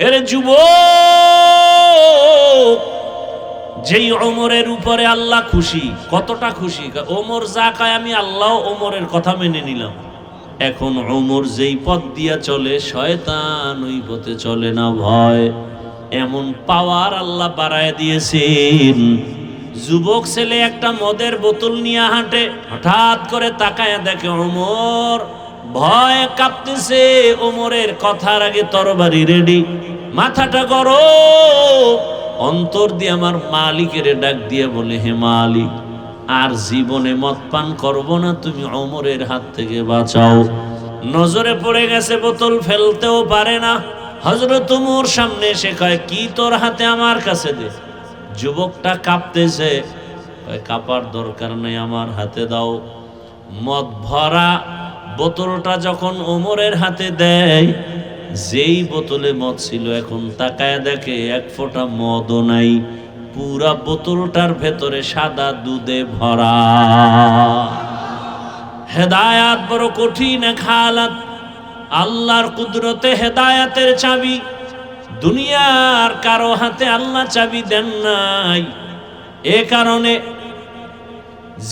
এরে যুবক, যেই ওমরের উপরে আল্লাহ খুশি, কতটা খুশি, ওমর যা কয় আমি আল্লাহ ওমরের কথা মেনে নিলাম। এখন ওমর যেই পথ দিয়া চলে, শয়তান ওই পথে চলে না ভয়। এমন পাওয়ার আল্লাহ বাড়ায় দিয়েছেন। যুবক ছেলে একটা মদের বোতল নিয়ে হাঁটে, হঠাৎ করে তাকায় দেখে ওমর ভয় কাঁপতেছে। ওমরের কথার আগে তরবারি রেডি, মাথাটা গরম। অন্তর দিয়ে আমার মালিকের ডাক দিয়ে বলে, হে মালিক, আর জীবনে মদ পান করব না, তুমি ওমরের হাত থেকে বাঁচাও। নজরে পড়ে গেছে, বোতল ফেলতেও পারে না। হযরত ওমর সামনে এসে কয়, কি তোর হাতে, আমার কাছে দে। যুবকটা কাঁপতেছে, কাঁপার দরকার নেই, আমার হাতে দাও। মদ ভরা বোতলটা যখন ওমরের হাতে দেয়, যেই বোতলে মদ ছিল, এখন তাকায় দেখে এক ফোঁটা মদও নাই। পুরা বোতলটার ভেতরে সাদা দুধে ভরা। হেদায়াত বড় কঠিন এক হালাত। আল্লাহর কুদরতে হেদায়াতের চাবি দুনিয়ার কারো হাতে আল্লাহ চাবি দেন নাই। এ কারণে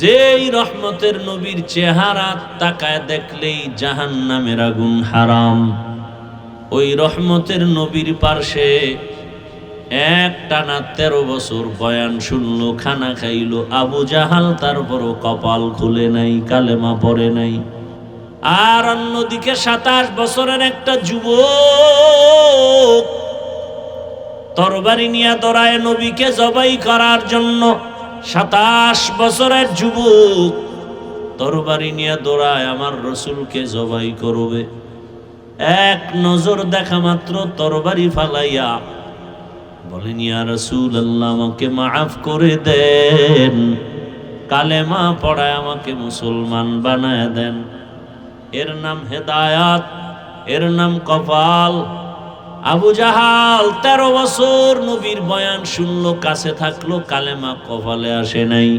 যেই রহমতের নবীর চেহারা তাকায় দেখলেই জাহান্নামের আগুন হারাম, ওই রহমতের নবীর পার্শ্বে একটানা 13 বছর বয়ান শুনলো, খানা খাইলো আবু জাহাল, তারপরও কপাল খুলে নাই, কালেমা পড়ে নাই। আর অন্যদিকে 27 বছরের একটা যুবক তরবারি নিয়ে দৌড়ায় নবীকে জবাই করার জন্য। 27 বছরের যুবক তরবারি নিয়ে দৌড়ায় আমার রসুলকে জবাই করবে। এক নজর দেখা মাত্র তরবারি ফালাইয়া বলেন, ইয়া রাসূলুল্লাহ, আমাকে মাফ করে দেন, কালেমা পড়ায় আমাকে মুসলমান বানায় দেন। এর নাম হেদায়াত, এর নাম কপাল। আবু জাহাল 13 বছর নবীর বয়ান শুনলো, কাছে থাকলো, কালেমা কপালে আসে নাই,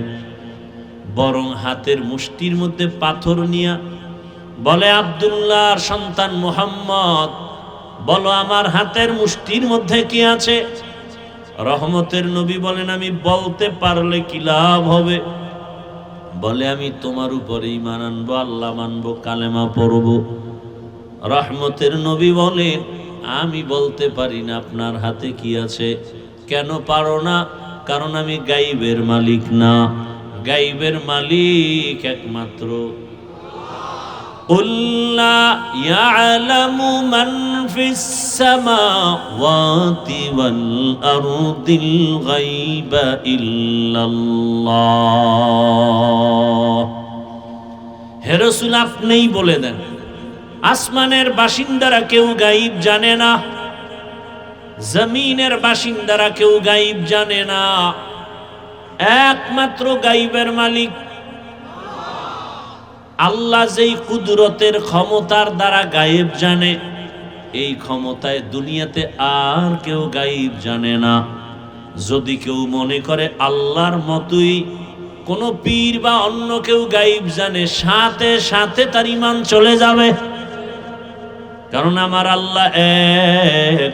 বরং হাতের মুষ্টির মধ্যে পাথর নিয়া বলে, আব্দুল্লাহর সন্তান মুহাম্মদ, বলো আমার হাতের মুষ্টির মধ্যে কি আছে? রহমতের নবী বলেন, আমি বলতে পারলে কি লাভ হবে? বলে, আমি তোমার উপরে ঈমান আনবো, আল্লাহ মানবো, কালেমা পড়বো। রহমতের নবী বলেন, আমি বলতে পারি না আপনার হাতে কি আছে। কেন পারো না? কারণ আমি গাইবের মালিক না, গাইবের মালিক একমাত্র قُل لَّا يَعْلَمُ مَن فِي السَّمَاوَاتِ وَالْأَرْضِ الْغَيْبَ إِلَّا اللَّهُ। হে রাসূল, আপনিই বলে দেন, আসমানের বাসিন্দারা কেউ গায়ব জানে না, জমিনের বাসিন্দারা কেউ গায়ব জানে না, একমাত্র গায়বের মালিক আল্লাহ। যেই কুদরতের ক্ষমতার দ্বারা গায়েব জানে, এই ক্ষমতায় দুনিয়াতে আর কেউ গায়েব জানে না। যদি কেউ মনে করে আল্লাহর মতোই কোন পীর বা অন্য কেউ গায়েব জানে, সাথে সাথে তার ঈমান চলে যাবে। কারণ আমার আল্লাহ এক,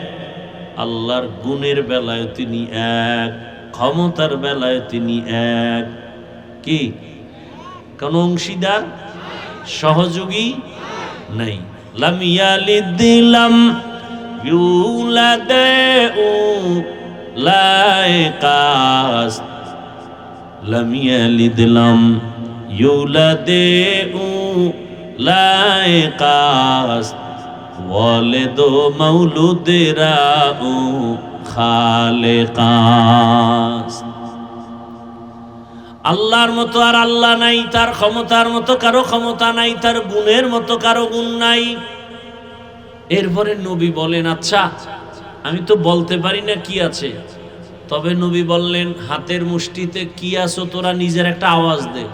আল্লাহর গুণের বেলায় তিনি এক, ক্ষমতার বেলায় তিনি এক। কি কোন অংশীদার, সহযোগী নাই। লাম ইয়ালিদ লাম ইউলাদ লাইকাস, লাম ইয়ালিদ লাম ইউলাদ লাইকাস, ওয়ালিদ মাউলুদেরা খালেকাস। আল্লাহর মতো আর আল্লাহ নাই, তার ক্ষমতার মতো কারো ক্ষমতা নাই, তার গুণের মতো কারো গুণ নাই। এরপরে নবী বলেন, আচ্ছা আমি তো বলতে পারি না কি আছে, তবে নবী বললেন, হাতের মুষ্টিতে কি আছো তোরা নিজের একটা আওয়াজ দে।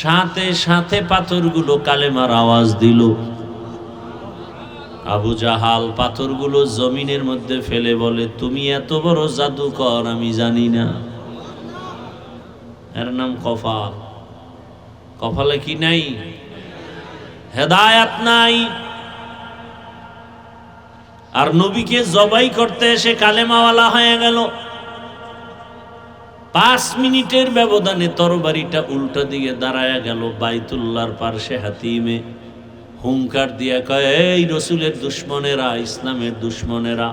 সাথে সাথে পাথরগুলো কালেমার আওয়াজ দিল। আবু জাহাল পাথরগুলো জমিনের মধ্যে ফেলে বলে, তুমি এত বড় জাদুকর আমি জানি না। এর নাম কপাল। কপালে কি নাই? হেদায়াত নাই। আর নবীকে জবাই করতে এসে কালেমাওয়ালা হয়ে গেল। 5 মিনিটের ব্যবধানে তরবারিটা উল্টা দিকে দাঁড়ায়া গেল। বাইতুল্লাহর পার্শ্বে হাতিমে হুঙ্কার দিয়া কয়, এই রসুলের দুশ্মনেরা, ইসলামের দুশ্মনেরা,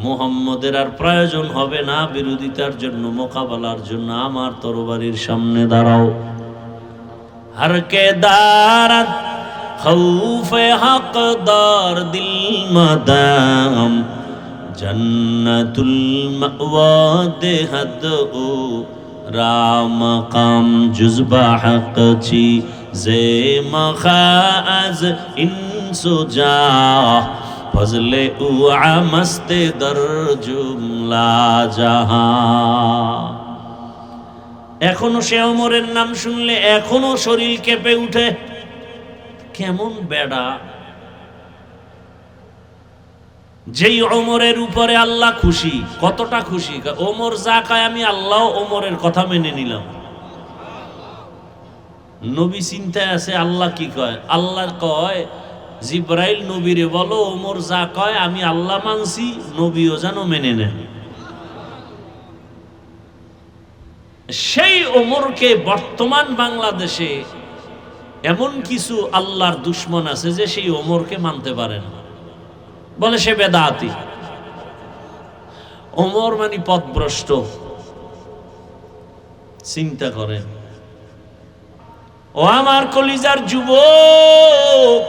মুহাম্মদের আর প্রয়োজন হবে না বিরোধিতার জন্য, মোকাবেলার জন্য, আমার তরবারির সামনে দাঁড়াও। हर के दारत खौफ हकदार दिल मदाम जन्नतुल मअवा देहद ओ राम काम जुज़बा हक छी जे मखाज इंसुजा फजले उ मस्ते दर जुमला जहां। এখনো সে ওমরের নাম শুনলে এখনো শরীর কেঁপে উঠে। কেমন বেড়া, যেই ওমরের উপরে আল্লাহ খুশি। কতটা খুশি! ওমর যা কয় আমি আল্লাহ ওমরের কথা মেনে নিলাম। নবী চিন্তায় আছে আল্লাহ কি কয়। আল্লাহ কয়, জিব্রাইল নবীরে বলো ওমর যা কয় আমি আল্লাহ মানছি, নবীও যেন মেনে নেন। সেই ওমরকে বর্তমান বাংলাদেশে এমন কিছু আল্লাহর দুশ্মন আছে যে সেই ওমরকে মানতে পারে না, বলে সে বেদাতি। ওমর মানে পথভ্রষ্ট। চিন্তা করেন। ও আমার কলিজার যুবক,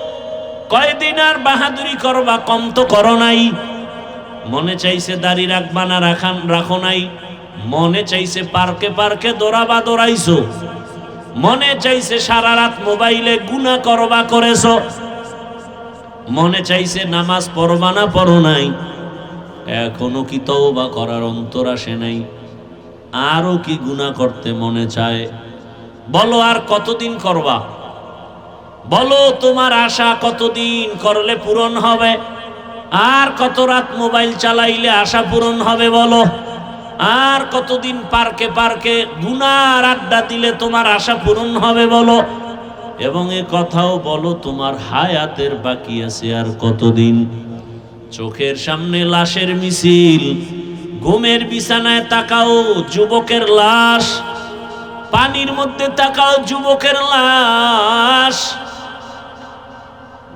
কয়দিন আর বাহাদুরি করবা, কম তো করো নাই। মনে চাইছে দাড়ি রাখবা না রাখো নাই। মনে চাইছে পার্কে পার্কে দৌড়াবা, দৌড়াইছো। মনে চাইছে সারা রাত মোবাইলে গুনাহ করবা, করেছো। মনে চাইছে নামাজ পড়বা না, পড়ো নাই। এখনো কি তওবা করার অন্তর আসে নাই? আরো কি গুনাহ করতে মনে চায়? বলো আর কতদিন করবা? বলো তোমার আশা কতদিন করলে পূরণ হবে? আর কত রাত মোবাইল চালাইলে আশা পূরণ হবে বলো? আর কতদিন পার্কে পার্কে গুনার আড্ডা দিলে তোমার আশা পূরণ হবে বলো? এবং এ কথাও বলো তোমার হায়াতের বাকি আছে আর কতদিন। চোখের সামনে লাশের মিছিল, ঘুমের বিছানায় তাকাও যুবকের লাশ, পানির মধ্যে তাকাও যুবকের লাশ,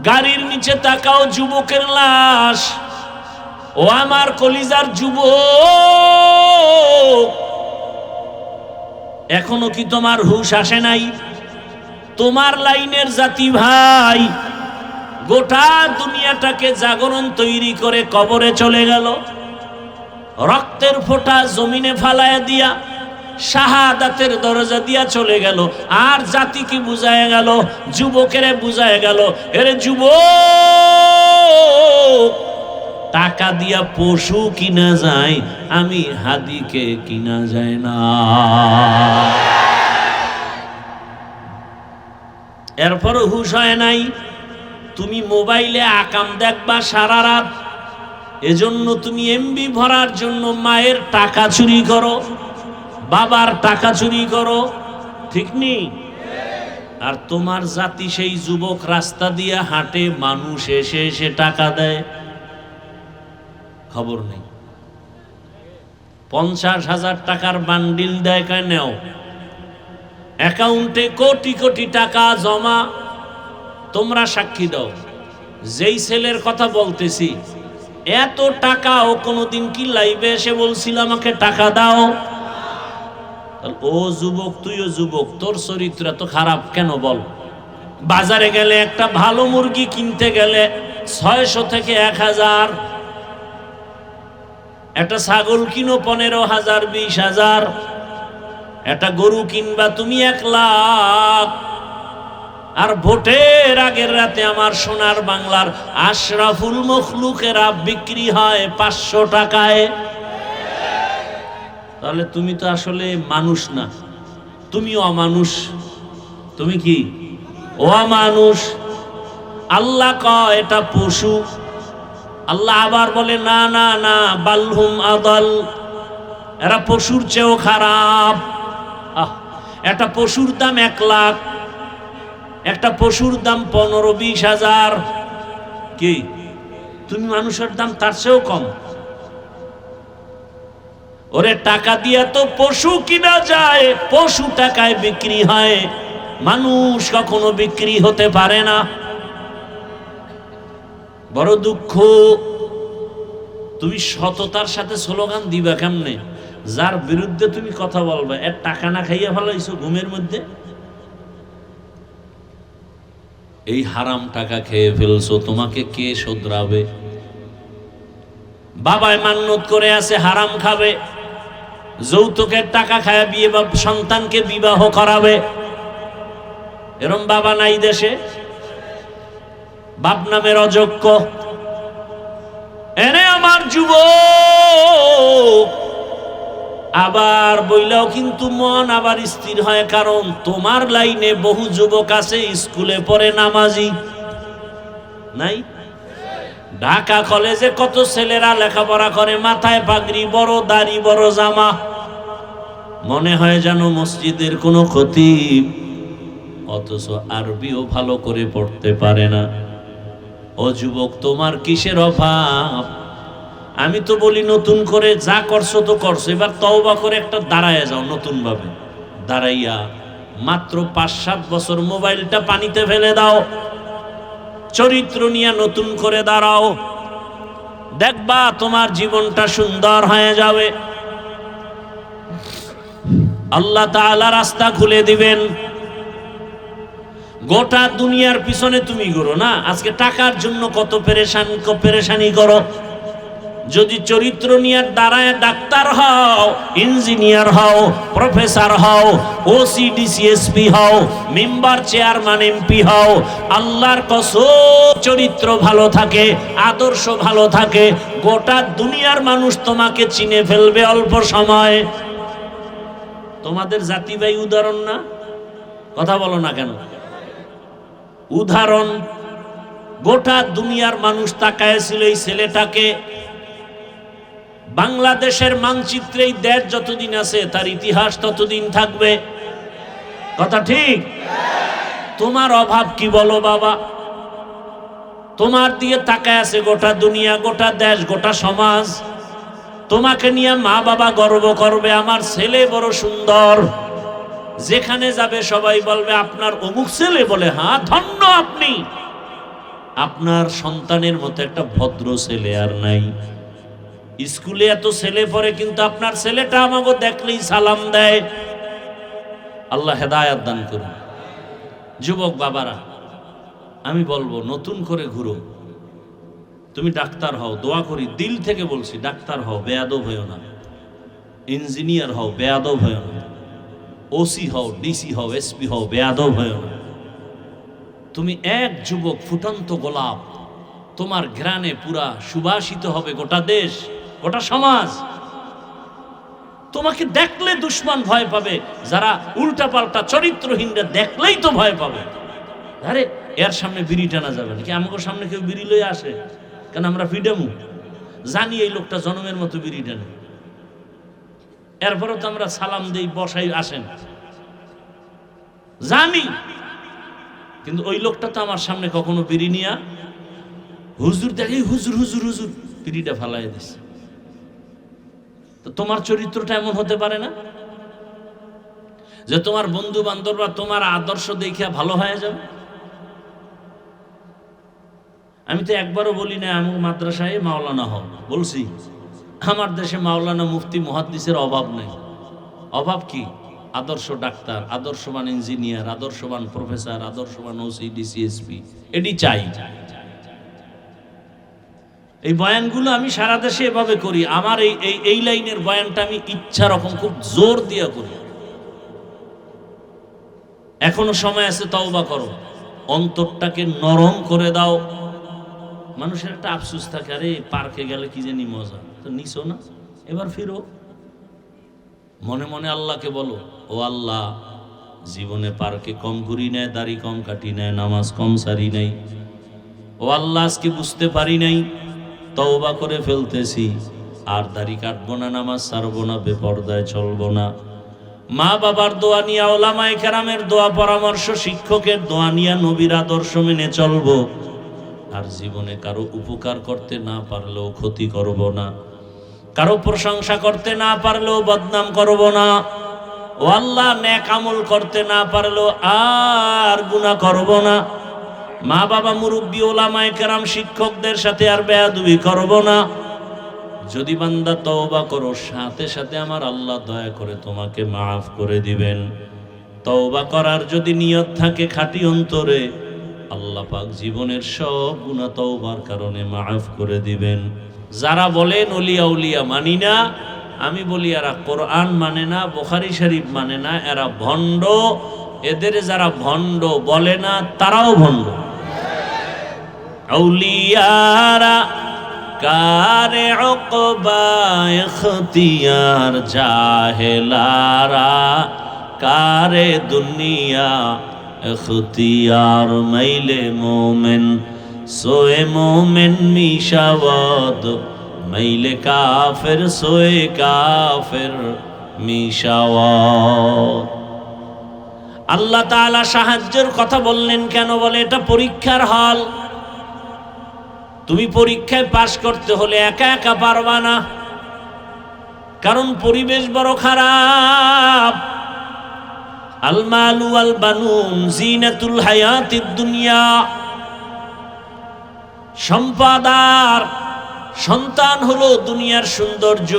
গাড়ির নিচে তাকাও যুবকের লাশ। ও আমার কলিজার যুবক, এখনো কি তোমার হুঁশ আসে নাই? তোমার লাইনের জাতি ভাই গোটা দুনিয়াটাকে জাগরণ তৈরি করে কবরে চলে গেল, রক্তের ফোঁটা জমিনে ফালায়া দিয়া শাহাদাতের দরজা দিয়া চলে গেল। আর জাতিকে বুঝায় গেল, যুবকেরে বুঝায় গেল, এরে যুবক, টাকা দিয়া পশু কিনা যায়, আমি হাদিকে কিনা যায় না। এরপরও হুঁশ হয় নাই। তুমি মোবাইলে আকাম দেখবা সারা রাত, এজন্য তুমি এমবি ভরার জন্য মায়ের টাকা চুরি করো, বাবার টাকা চুরি করো, ঠিক নেই? আর তোমার জাতি সেই যুবক রাস্তা দিয়ে হাঁটে, মানুষ এসে এসে টাকা দেয়, খবর নেই। 50,000 টাকার বান্ডিল দেয়, কে নেও। অ্যাকাউন্টে কোটি কোটি টাকা জমা। তোমরা সাক্ষী দাও, যেই ছেলের কথা বলতেছি, এত টাকা ও কোনোদিন কি লাইভে এসে বলছিল আমাকে টাকা দাও? ও যুবক, তুইও যুবক, তোর চরিত্র এত খারাপ কেন বল? বাজারে গেলে একটা ভালো মুরগি কিনতে গেলে 600 থেকে 1000, একটা ছাগল কিনো 15,000 20,000, একটা গরু কিনবা তুমি 1 লাখ। আর ভোটের আগের রাতে আমার সোনার বাংলার আশরাফুল মখলুকেরা বিক্রি হয় 500 টাকায়। তাহলে তুমি তো আসলে মানুষ না, তুমি অমানুষ। তুমি কি অমানুষ? আল্লাহ কয় এটা পশু। আল্লাহ আবার বলে না না না, বালহুম আদাল, এরা পশুর চেয়েও খারাপ। একটা পশুর দাম 1 লাখ, একটা পশুর দাম 15-20 হাজার। কি তুমি মানুষের দাম তার চেয়েও কম। ওরে টাকা দিয়া তো পশু কিনা যায়, পশু টাকায় বিক্রি হয়, মানুষ কখনো বিক্রি হতে পারে না। বড় দুঃখ, তুমি সততার সাথে স্লোগান দিবা কেমনে? যার বিরুদ্ধে তুমি কথা বলবে এর টাকা না খাইয়া ফেলাইছো ঘুমের মধ্যে, এই হারাম টাকা খেয়ে ফেলছো, তোমাকে কে শোধরাবে? বাবায় মান্যত করে আছে হারাম খাবে, যৌতুকের টাকা খায় বিয়ে বা সন্তানকে বিবাহ করাবে। এরম বাবা নাই দেশে? বাপ নামের অযোগ্য। এনে আমার যুবক, আবার বইলাও কিন্তু মন আবার স্থির হয়, কারণ তোমার লাইনে বহু যুবক আছে স্কুলে পড়ে নামাজি নাই? ঢাকা কলেজে কত ছেলেরা লেখাপড়া করে, মাথায় পাগড়ি, বড় দাড়ি, বড় জামা, মনে হয় যেন মসজিদের কোনো খতিব, অথচ আরবিও ভালো করে পড়তে পারে না। ও যুবক, তোমার কিসের অভাব? আমি তো বলি নতুন করে যা করছো তো করছো, এবার তওবা করে একটা দাঁড়ায় যাও, নতুন ভাবে দাঁড়াইয়া মাত্র 5-7 বছর মোবাইলটা পানিতে ফেলে দাও, চরিত্র নিয়ে নতুন করে দাঁড়াও, দেখবা তোমার জীবনটা সুন্দর হয়ে যাবে। আল্লাহ তাআলা রাস্তা খুলে দিবেন। গোটা দুনিয়ার পিছনে তুমি ঘুরো না, আজকে টাকার জন্য কত পেরেশানি করো। যদি চরিত্র নিয়ে দাঁড়ায় ডাক্তার হও, ইঞ্জিনিয়ার হও, প্রফেসর হও, ওসি ডিসিএসপি হও, মেম্বার চেয়ারম্যান এমপি হও, আল্লাহর কসম চরিত্র ভালো থাকে, আদর্শ ভালো থাকে, গোটা দুনিয়ার মানুষ তোমাকে চিনে ফেলবে অল্প সময়। তোমাদের জাতি ভাই উদাহরণ না? কথা বলো না কেন? উদাহরণ। গোটা দুনিয়ার মানুষ তাকায়ছিল এই ছেলেটাকে। বাংলাদেশের মানচিত্রে এই দেশ যতদিন আছে তার ইতিহাস ততদিন থাকবে। কথা ঠিক? তোমার অভাব কি বলো বাবা? তোমার দিয়ে তাকায় আছে গোটা দুনিয়া, গোটা দেশ, গোটা সমাজ। তোমাকে নিয়ে মা বাবা গর্ব করবে, আমার ছেলে বড় সুন্দর। যেখানে যাবে সবাই বলবে আপনার অমুক ছেলে, বলে হ্যাঁ ধন্য আপনি। আপনার সন্তানের মতো একটা ভদ্র ছেলে আর নাই। স্কুলে এত ছেলে পড়ে, কিন্তু আপনার ছেলেটা আমাকে দেখলেই সালাম দেয়। আল্লাহ হেদায়েত দান করুন। যুবক বাবারা, আমি বলবো নতুন করে ঘুরো। তুমি ডাক্তার হও, দোয়া করি, দিল থেকে বলছি, ডাক্তার হও, বেয়াদব হও না। ইঞ্জিনিয়ার হও, বেয়াদব হও না। ওসি হও, ডিসি হও, এসপি হও, বেয়াদব হও না। তুমি এক যুবক, ফুটন্ত গোলাপ, তোমার ঘ্রাণে পুরা সুবাসিত হবে গোটা দেশ, গোটা সমাজ। তোমাকে দেখলে দুশ্মন ভয় পাবে, যারা উল্টা পাল্টা চরিত্রহীনরা দেখলেই তো ভয় পাবে। আরে এর সামনে বিড়ি টানা যাবে নাকি? আমাকে সামনে কেউ বিড়ি লয়ে আসে কেন? আমরা ফ্রিডমু জানি এই লোকটা জনমের মতো বিড়ি টানে, এরপরে তো আমরা সালাম দেই, বসাই, আসেন, জানি। কিন্তু ওই লোকটা তো আমার সামনে কখনো বিড়ি নিয়া হুজুর দেখে, হুজুর হুজুর হুজুর বিড়িটা ফালাই দিছে। তো তোমার চরিত্রটা এমন হতে পারে না যে তোমার বন্ধু বান্ধবরা তোমার আদর্শ দেখিয়া ভালো হয়ে যাবে? আমি তো একবারও বলি না আমার মাদ্রাসায় মাওলানা হও, বলছি আমার দেশে মাওলানা, মুফতি, মুহাদ্দিসের অভাব নেই। অভাব কি? আদর্শ ডাক্তার, আদর্শবান ইঞ্জিনিয়ার, আদর্শবান প্রফেসর, আদর্শবান ওসি ডিসিএসপি, এটি চাই। এই বয়ানগুলো আমি সারা দেশে এভাবে করি। আমার এই লাইনের বয়ানটা আমি ইচ্ছা রকম খুব জোর দিয়ে করি। এখনো সময় আছে, তওবা করো, অন্তরটাকে নরম করে দাও। মানুষের একটা আফসোস থাকে, আরে পার্কে গেলে কি জানি মজা, তো নিছো না, এবার ফিরো। মনে মনে আল্লাহকে বলো, ও আল্লাহ, জীবনে পার্কে কম ঘুরি নাই, দাড়ি কম কাটি নাই, নামাজ কম সারি নাই। ও আল্লাহ, আজকে বুঝতে পারি নাই, তওবা করে ফেলতেছি, আর দাড়ি কাটবো না, নামাজ ছাড়বো না, বেপরদায় চলবো না। মা বাবার দোয়া নিয়ে, ওলামায়ে কেরামের দোয়া পরামর্শ, শিক্ষকের দোয়া নিয়ে নবীর আদর্শ মেনে চলবো। আর জীবনে কারো উপকার করতে না পারলেও ক্ষতি করব না, কারো প্রশংসা করতে না পারলেও বদনাম করব না। ও আল্লাহ, নেক আমল করতে না পারলেও আর গুনাহ করব না। মা বাবা, মুরব্বী, ওলামায়ে কেরাম, শিক্ষকদের সাথে আর বেয়াদবি করব না। যদি বান্দা তওবা করো, সাথে সাথে আমার আল্লাহ দয়া করে তোমাকে মাফ করে দিবেন। তওবা করার যদি নিয়ত থাকে খাঁটি অন্তরে, আল্লাহ পাক জীবনের সব গুনাহ তওবার কারণে মাফ করে দিবেন। যারা বলেন ওলিয়া উলিয়া মানি না, আমি বলি এরা কোরআন মানে না, বুখারী শরীফ মানে না, এরা ভণ্ড। এদের যারা ভণ্ড বলে না তারাও ভণ্ড। আউলিয়ারা কারে উকবা ইখতিয়ার, জাহেলারা কারে দুনিয়া ইখতিয়ার। মাইলে মোমেন সোয়ে মোমেন মিশাওয়াদ, মাইলে কাফের সোয়ে কাফের মিশাওয়াদ। আল্লাহ তাআলা সাহায্যের কথা বললেন কেন? বলে এটা পরীক্ষার হল। তুমি পরীক্ষায় পাশ করতে হলে একা একা পারবা না, কারণ পরিবেশ বড় খারাপ। আল মালু ওয়াল বানুন জিনাতুল হায়াতিদ দুনিয়া। সম্পদ আর সন্তান হলো দুনিয়ার সৌন্দর্য।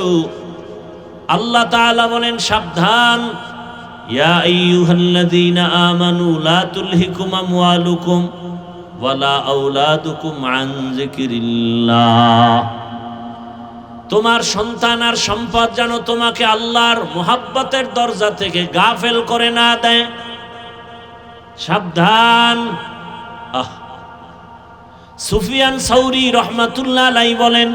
আল্লাহ তাআলা বলেন সাবধান, ইয়া আইয়ুহাল্লাযীনা আমানু লা তুলহিকুম আমওয়ালুকুম ওয়ালা আওলাদুকুম আন যিকরিল্লাহ। তোমার সন্তান আর সম্পদ যেন তোমাকে আল্লাহর মুহাব্বতের দরজা থেকে গাফেল করে না দেয়। সাবধান। সুফিয়ান সাউরি রহমাতুল্লাহ আলাইহি বলেন,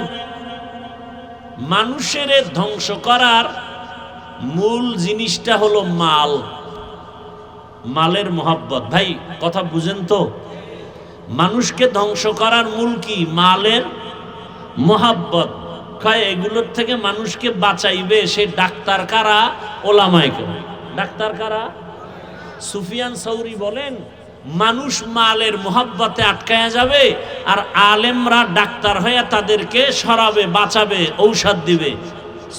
মানুষের ধ্বংস করার মূল জিনিসটা হলো মাল, মালের মোহাব্বত। ভাই কথা বুঝেন তো? মানুষকে ধ্বংস করার মূল কি? মালের মোহাব্বত। এগুলোর থেকে মানুষকে বাঁচাইবে সে ডাক্তার কারা? ওলামায়ে কেরাম। ডাক্তার কারা? সুফিয়ান সাউরি বলেন, মানুষ মালের মোহাব্বতে আটকায়া যাবে, আর আলেমরা ডাক্তার হয়ে তাদেরকে সরাবে, বাঁচাবে, ঔষধ দিবে।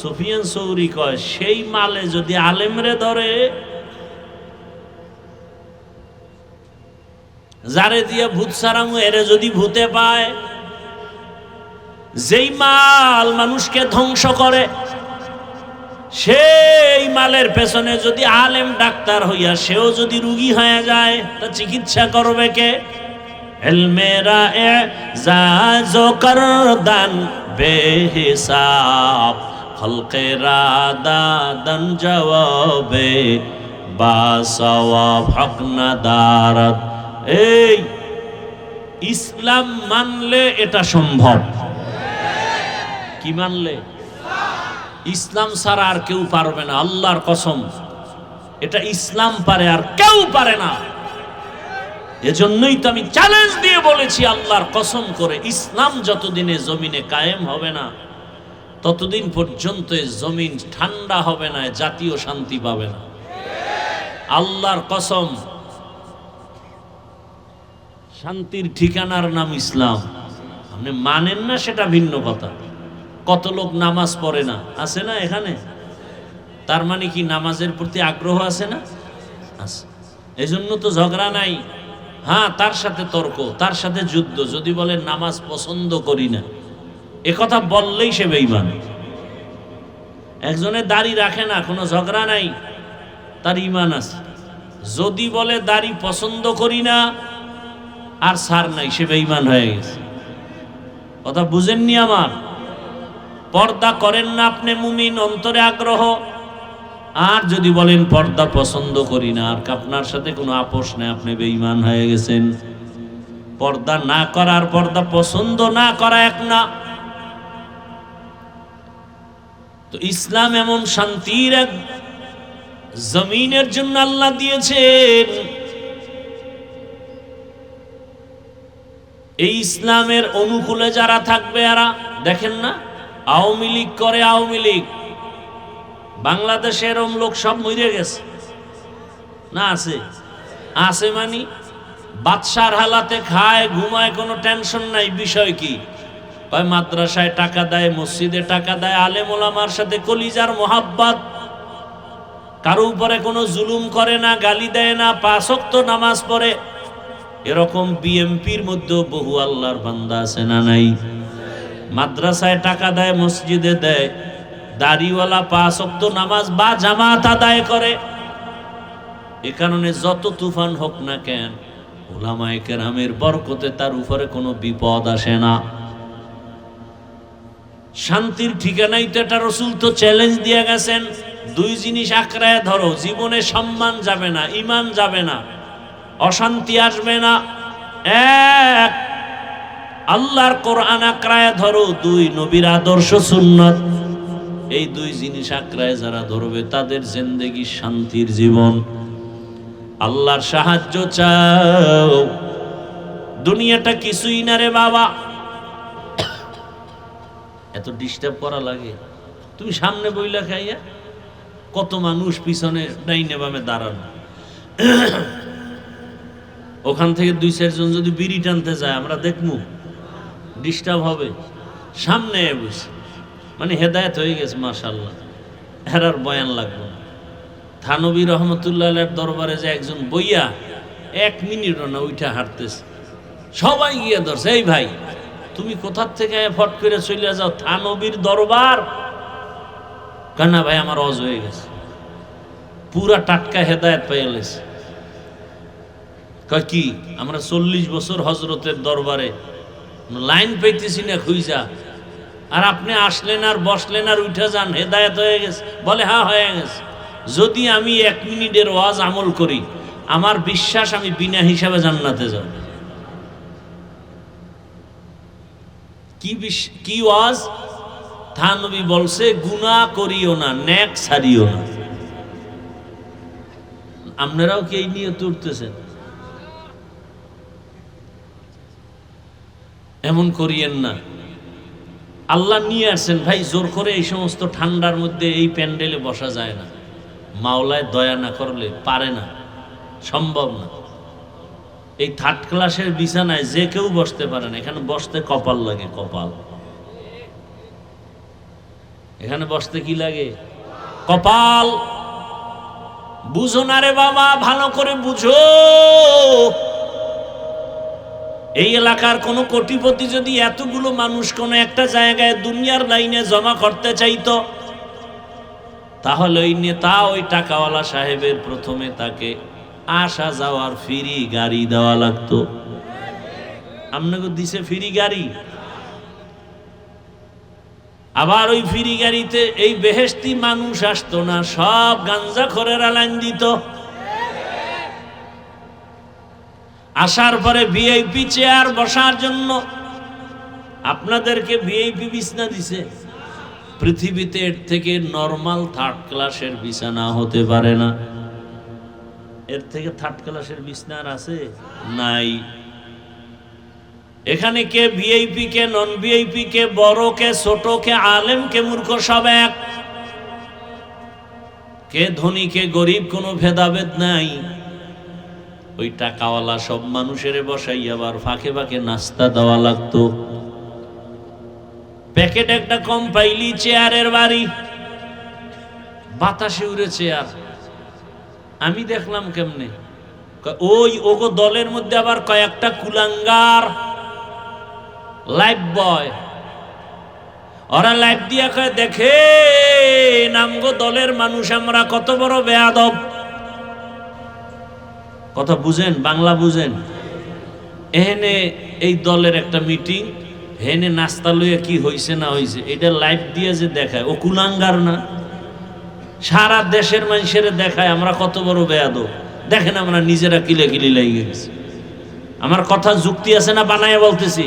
সুফিয়ান সাউরি কয়, সেই মালে যদি আলেমরে ধরে, যারে দিয়ে ভূত সারামু এরে যদি ভূতে পায়, যেই মাল মানুষকে ধ্বংস করে, সেই মালের পেছনে যদি আলেম ডাক্তার হইয়া সেও যদি রোগী হয়ে যায়, তা চিকিৎসা করবে কে? ইলমেরা এজাজ করদান বেহিসাব, খলকেরা দাদান জবাবে বাসওয়াব হক না দারাত। এই ইসলাম মানলে এটা সম্ভব। কি মানলে? ইসলাম ছাড়া আর কেউ পারবে না, আল্লাহর কসম। এটা ইসলাম পারে, আর কেউ পারে না। এজন্যই তো আমি চ্যালেঞ্জ দিয়ে বলেছি, আল্লাহর কসম করে, ইসলাম যতদিনে জমিনে কায়েম হবে না, ততদিন পর্যন্ত জমিন ঠান্ডা হবে না, জাতীয় শান্তি পাবে না। আল্লাহর কসম। শান্তির ঠিকানার নাম ইসলাম। আপনি মানেন না সেটা ভিন্ন কথা। কত লোক নামাজ পড়ে না, আছে না এখানে? তার মানে কি নামাজের প্রতি আগ্রহ আছে না? আছে। এজন্য তো ঝগড়া নাই। হ্যাঁ, তার সাথে তর্ক, তার সাথে যুদ্ধ। যদি বলে নামাজ পছন্দ করি না, এ কথা বললেই সে বেঈমান। একজনে দাড়ি রাখে না, কোনো ঝগড়া নাই, তার ঈমান আছে। যদি বলে দাড়ি পছন্দ করি না আর ছাড় নাই, সে বেঈমান হয়ে গেছে। কথা বুঝেননি আমার? পর্দা করেন না আপনি মুমিন, অন্তরে আগ্রহ। আর যদি বলেন পর্দা পছন্দ করি না, আর আপনার সাথে কোনো আপোষ নেই, আপনি বেঈমান হয়ে গেছেন। পর্দা না করা আর পর্দা পছন্দ না করা এক না। তো ইসলাম এমন শান্তির এক জমিনের জন্য আল্লাহ দিয়েছেন। এই ইসলামের অনুকূলে যারা থাকবে, এরা দেখেন না আওয়ামী লীগ করে। আওয়ামী লীগ বাংলাদেশে এরম লোক সব মরে গেছে না? আছে? আছে মানে বাদশার হালাতে খায় ঘুমায়, কোনো টেনশন নাই। বিষয় কি? কয় মাদ্রাসায় টাকা দেয়, মসজিদে টাকা দেয়, আলেম ওলামার সাথে কলিজার মোহাব্বত, কারো উপরে কোনো জুলুম করে না, গালি দেয় না, 5 ওয়াক্ত নামাজ পড়ে। এরকম বিএমপির মধ্যেও বহু আল্লাহর বান্দা আছে না নাই? মাদ্রাসায় টাকা দেয়, মসজিদে দেয়, দাড়িওয়ালা 5 ওয়াক্ত নামাজ বা জামাত আদায় করে। এ কারণে যত তুফান হোক না কেন, উলামায়ে কেরামের বরকতে তার উপরে কোনো বিপদ আসে না। শান্তির ঠিকানাই তো এটা। রসুল তো চ্যালেঞ্জ দিয়ে গেছেন, 2 জিনিস আঁকড়ায় ধরো, জীবনে সম্মান যাবে না, ঈমান যাবে না, অশান্তি আসবে না। 1, আল্লাহর কোরআন আঁকড়ায় ধরো, 2, নবীর আদর্শ সুন্নাত। এই 2 জিনিস আঁকড়ায় যারা ধরবে তাদের জিন্দেগি শান্তির জীবন। আল্লাহর সাহায্য চাও, দুনিয়াটা কিছুই না রে বাবা। এত ডিস্টার্ব করা লাগে? তুমি সামনে বইলা খাইয়া, কত মানুষ পিছনে ডাইনে বামে দাঁড়ানো, ওখান থেকে 2-4 জন যদি বিড়ি টানতে যায় আমরা দেখবো, ডিস্টার্ব হবে। সামনে বসে মানে হেদায়েত হয়ে গেছে মাশাআল্লাহ, হেরার বয়ান লাগবে। থানবী রহমতুল্লাহ আলাইহির দরবারে যে একজন বইয়া 1 মিনিটও না উঠা হাঁটতেছে, সবাই গিয়ে ধরছে, এই ভাই তুমি কোথার থেকে ফট করে চলে যাও, থানবীর দরবার। কানা ভাই আমার অজ হয়ে গেছে, পুরা টাটকা হেদায়েত পেয়ে গেছে। কয় কি, আমরা 40 বছর হজরতের দরবারে লাইন পাইতেছি না খুঁজা, আর আপনি আসলেন আর বসলেন আর উঠে যান, হেদায়েত হয়ে গেছে? বলে হ্যাঁ হয়ে গেছে। যদি আমি 1 মিনিটের ওয়াজ আমল করি, আমার বিশ্বাস আমি বিনা হিসাবে জান্নাতে যাব। কি ওয়াজ? থানবী বলছে গুনাহ করিও না, নেক ছাড়িও না। আপনারাও কি এই নিয়ে তুলতেছেন? এমন করিয়েন না। আল্লাহ নিয়ে আসছেন ভাই, জোর করে এই সমস্ত ঠান্ডার মধ্যে এই প্যান্ডেলে বসা যায় না। মাওলায় দয়া না করলে পারে না, সম্ভব না। এই 3rd ক্লাসের বিছানায় যে কেউ বসতে পারে না। এখানে বসতে কপাল লাগে, কপাল। এখানে বসতে কি লাগে? কপাল। বুঝো না রে বাবা, ভালো করে বুঝো। এই এলাকার কোন কোটিপতি যদি এতগুলো মানুষ কোন একটা জায়গায় দুনিয়ার লাইনে জমা করতে চাইতো, তাহলে ওই নেতা, ওই টাকাওয়ালা সাহেবের প্রথমে তাকে আসা যাওয়ার ফ্রি গাড়ি দেওয়া লাগতো। আপনাকে দিছে ফ্রি গাড়ি, আবার ওই ফ্রি গাড়িতে এই বেহেশতি মানুষ আসতো না, সব গাঞ্জাখোরেরা লাইন দিত। আসার পরে ভিআইপি চেয়ার বসার জন্য আপনাদেরকে ভিআইপি বিছানা দিছে। পৃথিবীতে এর থেকে নরমাল 3rd ক্লাসের বিছানা হতে পারে না। এর থেকে 3rd ক্লাসের বিছানা আছে? নাই। এখানে কে ভিআইপি, কে নন ভিআইপি, কে বড়, কে ছোট, কে আলেম, কে মূর্খ, সব এক। কে ধনী, কে গরিব, কোনো ভেদাভেদ নাই। ওই টাকাওয়ালা সব মানুষের বসাই আবার ফাঁকে ফাঁকে নাস্তা দেওয়া লাগতো। প্যাকেট একটা কম পাইলি চেয়ারের বাড়ি, বাতাসে উড়ে চেয়ার। আমি দেখলাম কেমনে, ওই ওগো দলের মধ্যে আবার কয়েকটা কুলাঙ্গার লাইফ বয়, ওরা লাইফ দিয়া কয়, দেখে নামগো দলের মানুষ আমরা কত বড় বেয়াদব। কথা বুঝেন, বাংলা বুঝেন? এহেনে এই দলের একটা মিটিং, হেনে নাস্তা লইয়া কি হইছে না হইছে এটা লাইভ দিয়ে যে দেখায়, ও কুলাঙ্গার না? সারা দেশের মানুষের দেখায় আমরা কত বড় বেয়াদব। দেখেন আমরা নিজেরা কিলে কিলি লেগে গেছি। আমার কথা যুক্তি আছে না বানায় বলতেছি?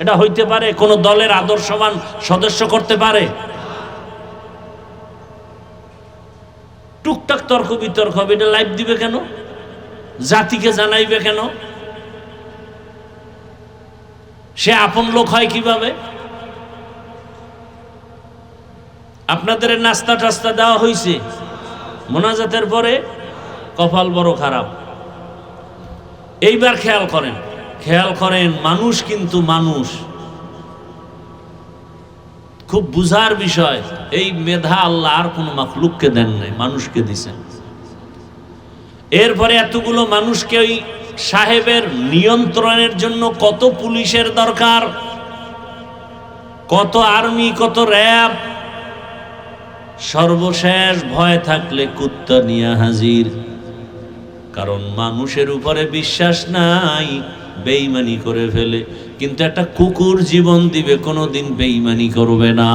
এটা হইতে পারে? কোন দলের আদর্শবান সদস্য করতে পারে? টুকটাক তর্ক বিতর্ক হবে, এটা লাইভ দিবে কেন? জাতিকে জানাইবে কেন? সে আপন লোক হয় কিভাবে? আপনাদের নাস্তা টাস্তা দেওয়া হয়েছে মোনাজাতের পরে? কপাল বড় খারাপ। এইবার খেয়াল করেন, মানুষ কিন্তু মানুষ, খুব বুঝার বিষয়। এই মেধা আল্লাহ আর কোন মাখলুককে দেন নাই, মানুষকে দিছেন। এরপরে এতগুলো মানুষকে ওই সাহেবের নিয়ন্ত্রণের জন্য কত পুলিশের দরকার, কত আর্মি, কত র্যাব। সর্বশেষ ভয় থাকলে কুত্তা নিয়ে হাজির, কারণ মানুষের উপরে বিশ্বাস নাই, বেঈমানি করে ফেলে। কিন্তু একটা কুকুর জীবন দিবে, কোনোদিন বেঈমানি করবে না।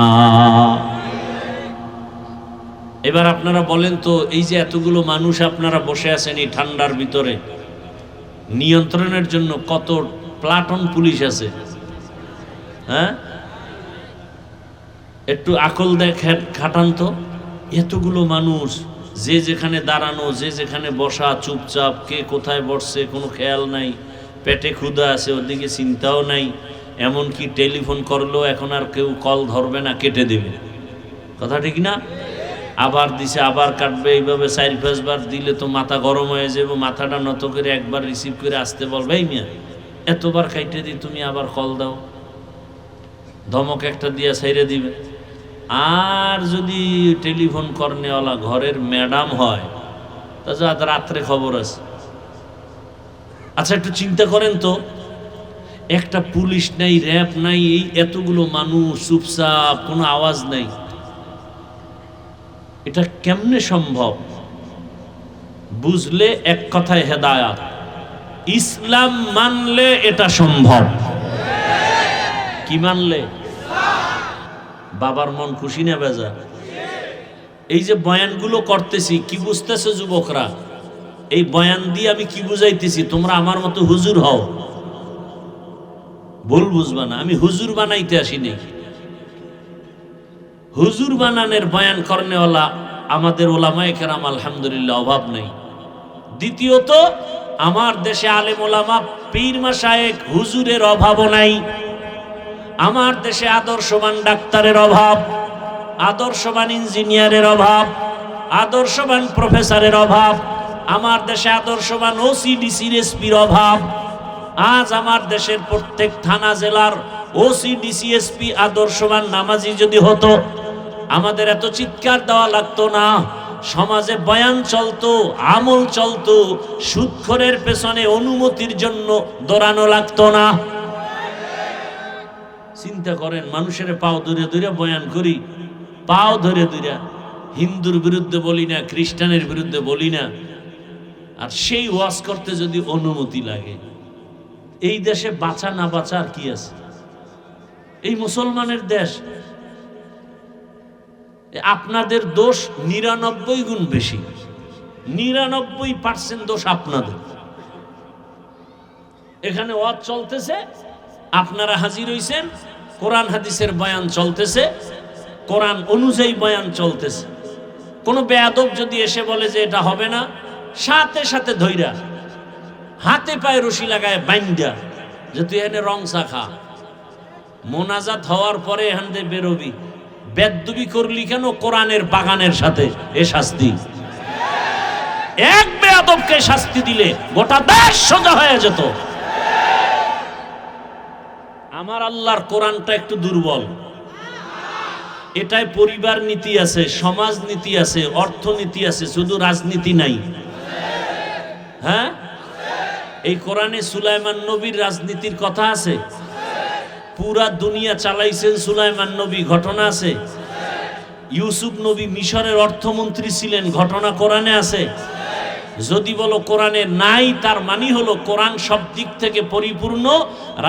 এবার আপনারা বলেন তো, এই যে এতগুলো মানুষ আপনারা বসে আছেন এই ঠান্ডার ভিতরে, নিয়ন্ত্রণের জন্য কত প্লাটুন পুলিশ আছে? হ্যাঁ, একটু আকল দেখেন, খাটান তো। এতগুলো মানুষ, যে যেখানে দাঁড়ানো, যে যেখানে বসা, চুপচাপ, কে কোথায় বসছে কোনো খেয়াল নাই, পেটে ক্ষুধা আছে ওদিকে চিন্তাও নাই। এমনকি টেলিফোন করলেও এখন আর কেউ কল ধরবে না, কেটে দেবে। কথা ঠিক না? আবার দিছে, আবার কাটবে, এইভাবে 4-5 বার দিলে তো মাথা গরম হয়ে যাবে। মাথাটা নত করে একবার রিসিভ করে আসতে বলবে, এই মিয়া এতবার কাইটে দিই, তুমি আবার কল দাও, ধমক একটা দিয়া ছাইরে দিবে। আর যদি টেলিফোন করনেওয়ালা ঘরের ম্যাডাম হয়, তা যা রাত্রে খবর আছে। আচ্ছা একটু চিন্তা করেন তো, একটা পুলিশ নাই, র্যাব নাই, এই এতগুলো মানুষ চুপচাপ, কোনো আওয়াজ নাই, এটা কেমনে সম্ভব? বুঝলে এক কথায় হেদায়াত। ইসলাম মানলে এটা সম্ভব। কি মানলে? বাবার মন খুশি না বেজা? এই যে বয়ানগুলো করতেছি, কি বুঝতেছে যুবকরা? এই বয়ান দিয়ে আমি কি বুঝাইতেছি? তোমরা আমার মতো হুজুর হও, ভুল বুঝবা না। আমি হুজুর বানাইতে আসিনি। হুজুর বানানের বয়ান করনেওয়ালা আমাদের ওলামায়ে কেরাম আলহামদুলিল্লাহ অভাব নেই। দ্বিতীয়ত, আমার দেশে আলেম ওলামা, পীর মাশায়েখ, হুজুরের অভাবও নাই। আমার দেশে আদর্শবান ডাক্তারের অভাব, আদর্শবান ইঞ্জিনিয়ারের অভাব, আদর্শবান প্রফেসরের অভাব। আমার দেশে আদর্শবান ওসি, ডিসি, এসপির অভাব। আজ আমার দেশের প্রত্যেক থানা জেলার ওসি, ডিসি, এসপি আদর্শবান নামাজি যদি হতো, আমাদের এত চিৎকার দেওয়া লাগতো না। সমাজে বয়ান চলতো, আমল চলতো, সুদখোরের পেছনে অনুমতির জন্য দৌড়ানো লাগতো না। চিন্তা করেন, মানুষের পাও ধরে ধরে বয়ান করি, পাও ধরে ধরে। হিন্দুর বিরুদ্ধে বলি না, খ্রিস্টানের বিরুদ্ধে বলি না, আর সেই ওয়াজ করতে যদি অনুমতি লাগে, এই দেশে বাঁচা না বাঁচা আর কি আছে? এই মুসলমানের দেশ। আপনাদের দোষ 99 গুণ বেশি, 99% দোষ আপনাদের। এখানে ওয়াজ চলতেছে, আপনারা হাজির হইছেন, কোরআন হাদিসের বয়ান চলতেছে, কোরআন অনুযায়ী বয়ান চলতেছে। কোন বেয়াদব যদি এসে বলে যে এটা হবে না, সাথে সাথে ধইরা হাতে পায়ে রশি লাগায় বাইন্দা, যে তুই এখানে রং চা খা। মোনাজাত হওয়ার পরে এখান থেকে বেরোবি, বেদবি করলি কেন কোরআনের বাগানের সাথে? এ শাস্তি। এক বেয়াদবকে শাস্তি দিলে গোটা দেশ সোজা হয়ে যেত। আমার আল্লাহর কোরআনটা একটু দুর্বল। এটায় পরিবার নীতি আছে, সমাজ নীতি আছে, অর্থনীতি আছে, শুধু রাজনীতি নাই। হ্যাঁ, এই কোরআনে সুলাইমান নবীর রাজনীতির কথা আছে। পুরা দুনিয়া চালাইছেন সুলাইমান নবী, ঘটনা আছে। ইউসুফ নবী মিশরের অর্থমন্ত্রী ছিলেন, ঘটনা কোরআনে আছে। যদি বলো কোরআনে নাই, তার মানে হলো কোরআন সব দিক থেকে পরিপূর্ণ,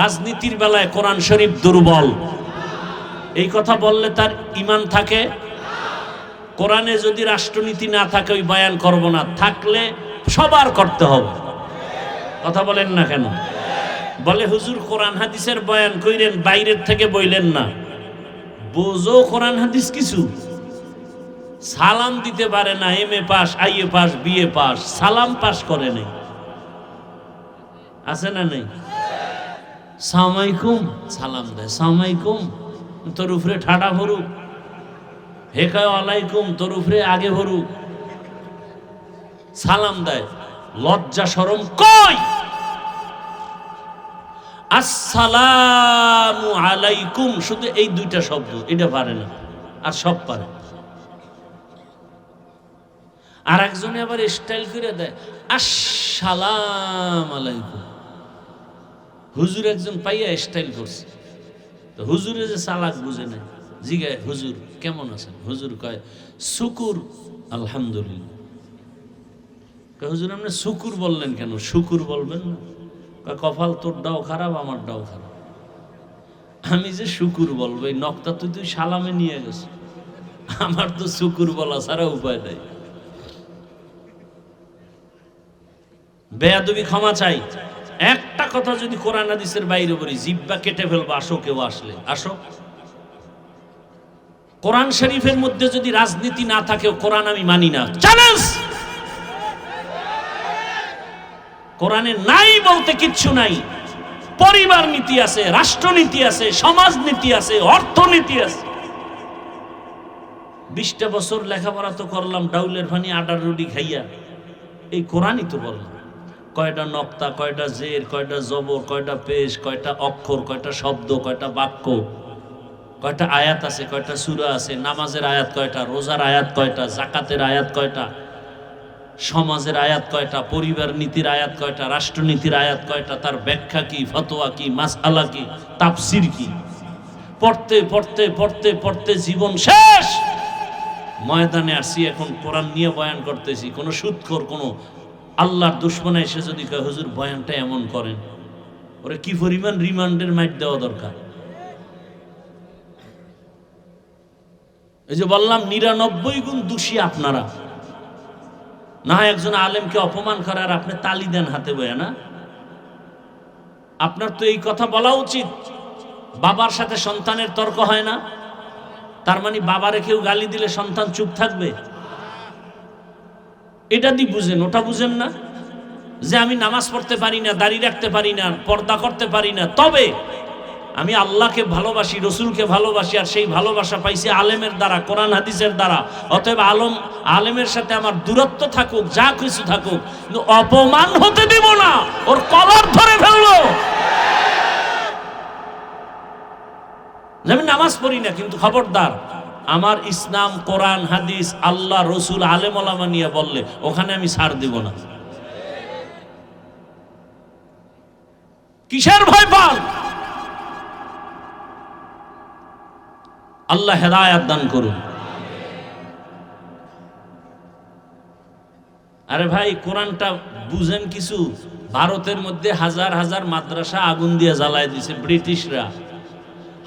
রাজনীতির বেলায় কোরআন শরীফ দুর্বল। এই কথা বললে তার ঈমান থাকে? কোরআনে যদি রাষ্ট্রনীতি না থাকে ওই বয়ান করব না, থাকলে সবার করতে হবে। কথা বলেন না কেন? বলে হুজুর কোরআন হাদিসের বয়ান কইরেন, বাইরের থেকে বইলেন না। বোঝো কোরআন হাদিস কিছু? সালাম দিতে পারে না, MA pass, IA pass, BA pass, সালাম পাস করে নাই। আছে না নেই? সালামালাইকুম সালাম দেয়, সালামালাইকুম তোর উপরে ঠাডা ভরুক, হেকায় আলাইকুম তোর উপরে আগে ভরুক, সালাম দেয়। লজ্জা শরম কই? আসসালামু আলাইকুম, শুধু এই দুইটা শব্দ, এটা পারে না, আর সব পারে। আর একজনে আবার স্টাইল করে দেয় আসসালাম আলাইকুম। হুজুর একজন পাইয়া স্টাইল করছে, তো হুজুরে যে চালাক বুঝে নাই, জিগায় হুজুর কেমন আছেন? হুজুর কয় শুকুর আলহামদুলিল্লাহ। হুজুর আপনি শুকুর বললেন কেন? শুকুর বলবেন না? কয় কপাল তোরটাও খারাপ, আমারটাও খারাপ। আমি যে শুকুর বলবো, এই নকটা তুই সালামে নিয়ে গেছ, আমার তো শুকুর বলা ছাড়া উপায় নাই। বেয়াদবি ক্ষমা চাই। একটা কথা যদি কোরআন হাদিসের বাইরে বলি, জিব্বা কেটে ফেলবো। আসো, কেউ আসলে আসো। কোরআন শরীফের মধ্যে যদি রাজনীতি না থাকে, কোরআন আমি মানি না, চ্যালেঞ্জ। কোরআনে নাই বলতে কিচ্ছু নাই। পরিবার নীতি আছে, রাষ্ট্রনীতি আছে, সমাজনীতি আছে, অর্থনীতি আছে। 20টা বছর লেখাপড়া তো করলাম ডাউলের পানি আটার রুটি খাইয়া, এই কোরআনই তো বললাম। কয়টা নক্তা, কয়টা জের, কয়টা জবর, কয়টা পেশ, কয়টা অক্ষর, কয়টা শব্দ, কয়টা বাক্য, কয়টা আয়াত আছে, কয়টা সূরা আছে, নামাজের আয়াত কয়টা, রোজার আয়াত কয়টা, যাকাতের আয়াত কয়টা, সমাজের আয়াত কয়টা, পরিবার নীতির আয়াত কয়টা, রাষ্ট্রনীতির আয়াত কয়টা, তার ব্যাখ্যা কি, ফতোয়া কি, মাসআলা কি, তাফসীর কি। পড়তে পড়তে পড়তে পড়তে জীবন শেষ। ময়দানে আসছি, এখন কোরআন নিয়ে বয়ান করতেছি। কোন সুদখোর, কোন আল্লাহর দুশমন এসে যদি কয় হুজুর বয়ানটা এমন করেন, ওরে কি পরিমাণ রিমান্ডের মাইট দেওয়া দরকার। এই যে বললাম 99 গুণ দোষী আপনারা। না হয় একজন আলেমকে অপমান করে আর আপনি তালি দেন হাতে বয়ে না? আপনার তো এই কথা বলা উচিত। বাবার সাথে সন্তানের তর্ক হয় না, তার মানে বাবারে কেউ গালি দিলে সন্তান চুপ থাকবে? এটা দিয়ে বুঝেন, ওটা বুঝেন না। যে আমি নামাজ পড়তে পারি না, দাড়ি রাখতে পারি না, পর্দা করতে পারি না, তবে আমি আল্লাহকে ভালোবাসি, রসুলকে ভালোবাসি, আর সেই ভালোবাসা পাইছি আলেমের দ্বারা, কোরআন হাদিসের দ্বারা। অতএব আলেমের সাথে আমার দূরত্ব থাকুক, যা কিছু থাকুক, কিন্তু অপমান হতে দিব না। ওর কলার ধরে ফেললো। আমি নামাজ পড়ি না, কিন্তু খবরদার আমার ইসলাম, কোরআন হাদিস, আল্লাহ, রসুল, আলেম ওলামা নিয়ে বললে ওখানে আমি ছাড় দিব না। কিসের ভয় পান? আল্লাহ হেদায়েত দান করুন। আরে ভাই, কোরআনটা বুঝেন কিছু? ভারতের মধ্যে হাজার হাজার মাদ্রাসা আগুন দিয়ে জ্বালায় দিছে ব্রিটিশরা।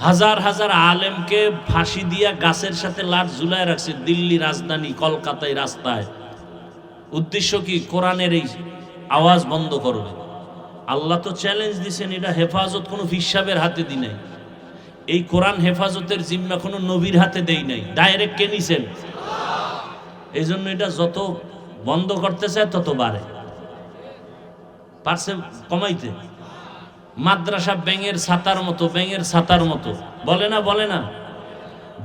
হাজার হাজার আলেমকে ফাঁসি দিয়া গাছের সাথে লাট ঝুলায় রাখছে দিল্লি রাজধানী কলকাতায় রাস্তায়। উদ্দেশ্য কি? কোরআনের এই আওয়াজ বন্ধ করবে। আল্লাহ তো চ্যালেঞ্জ দিছেন, এটা হেফাজত কোনো ফিসাবের হাতে দি নাই। এই কোরআন হেফাজতের জিম্মা কোনো নবীর হাতে দেই নাই, ডাইরেক্ট কে নিছেন? এই জন্য এটা যত বন্ধ করতে চায় তত বাড়ে। পারছে কমাইতে? মাদ্রাসা ব্যাঙের ছাতার মতো, ব্যাঙের ছাতার মতো, বলে না? বলে না?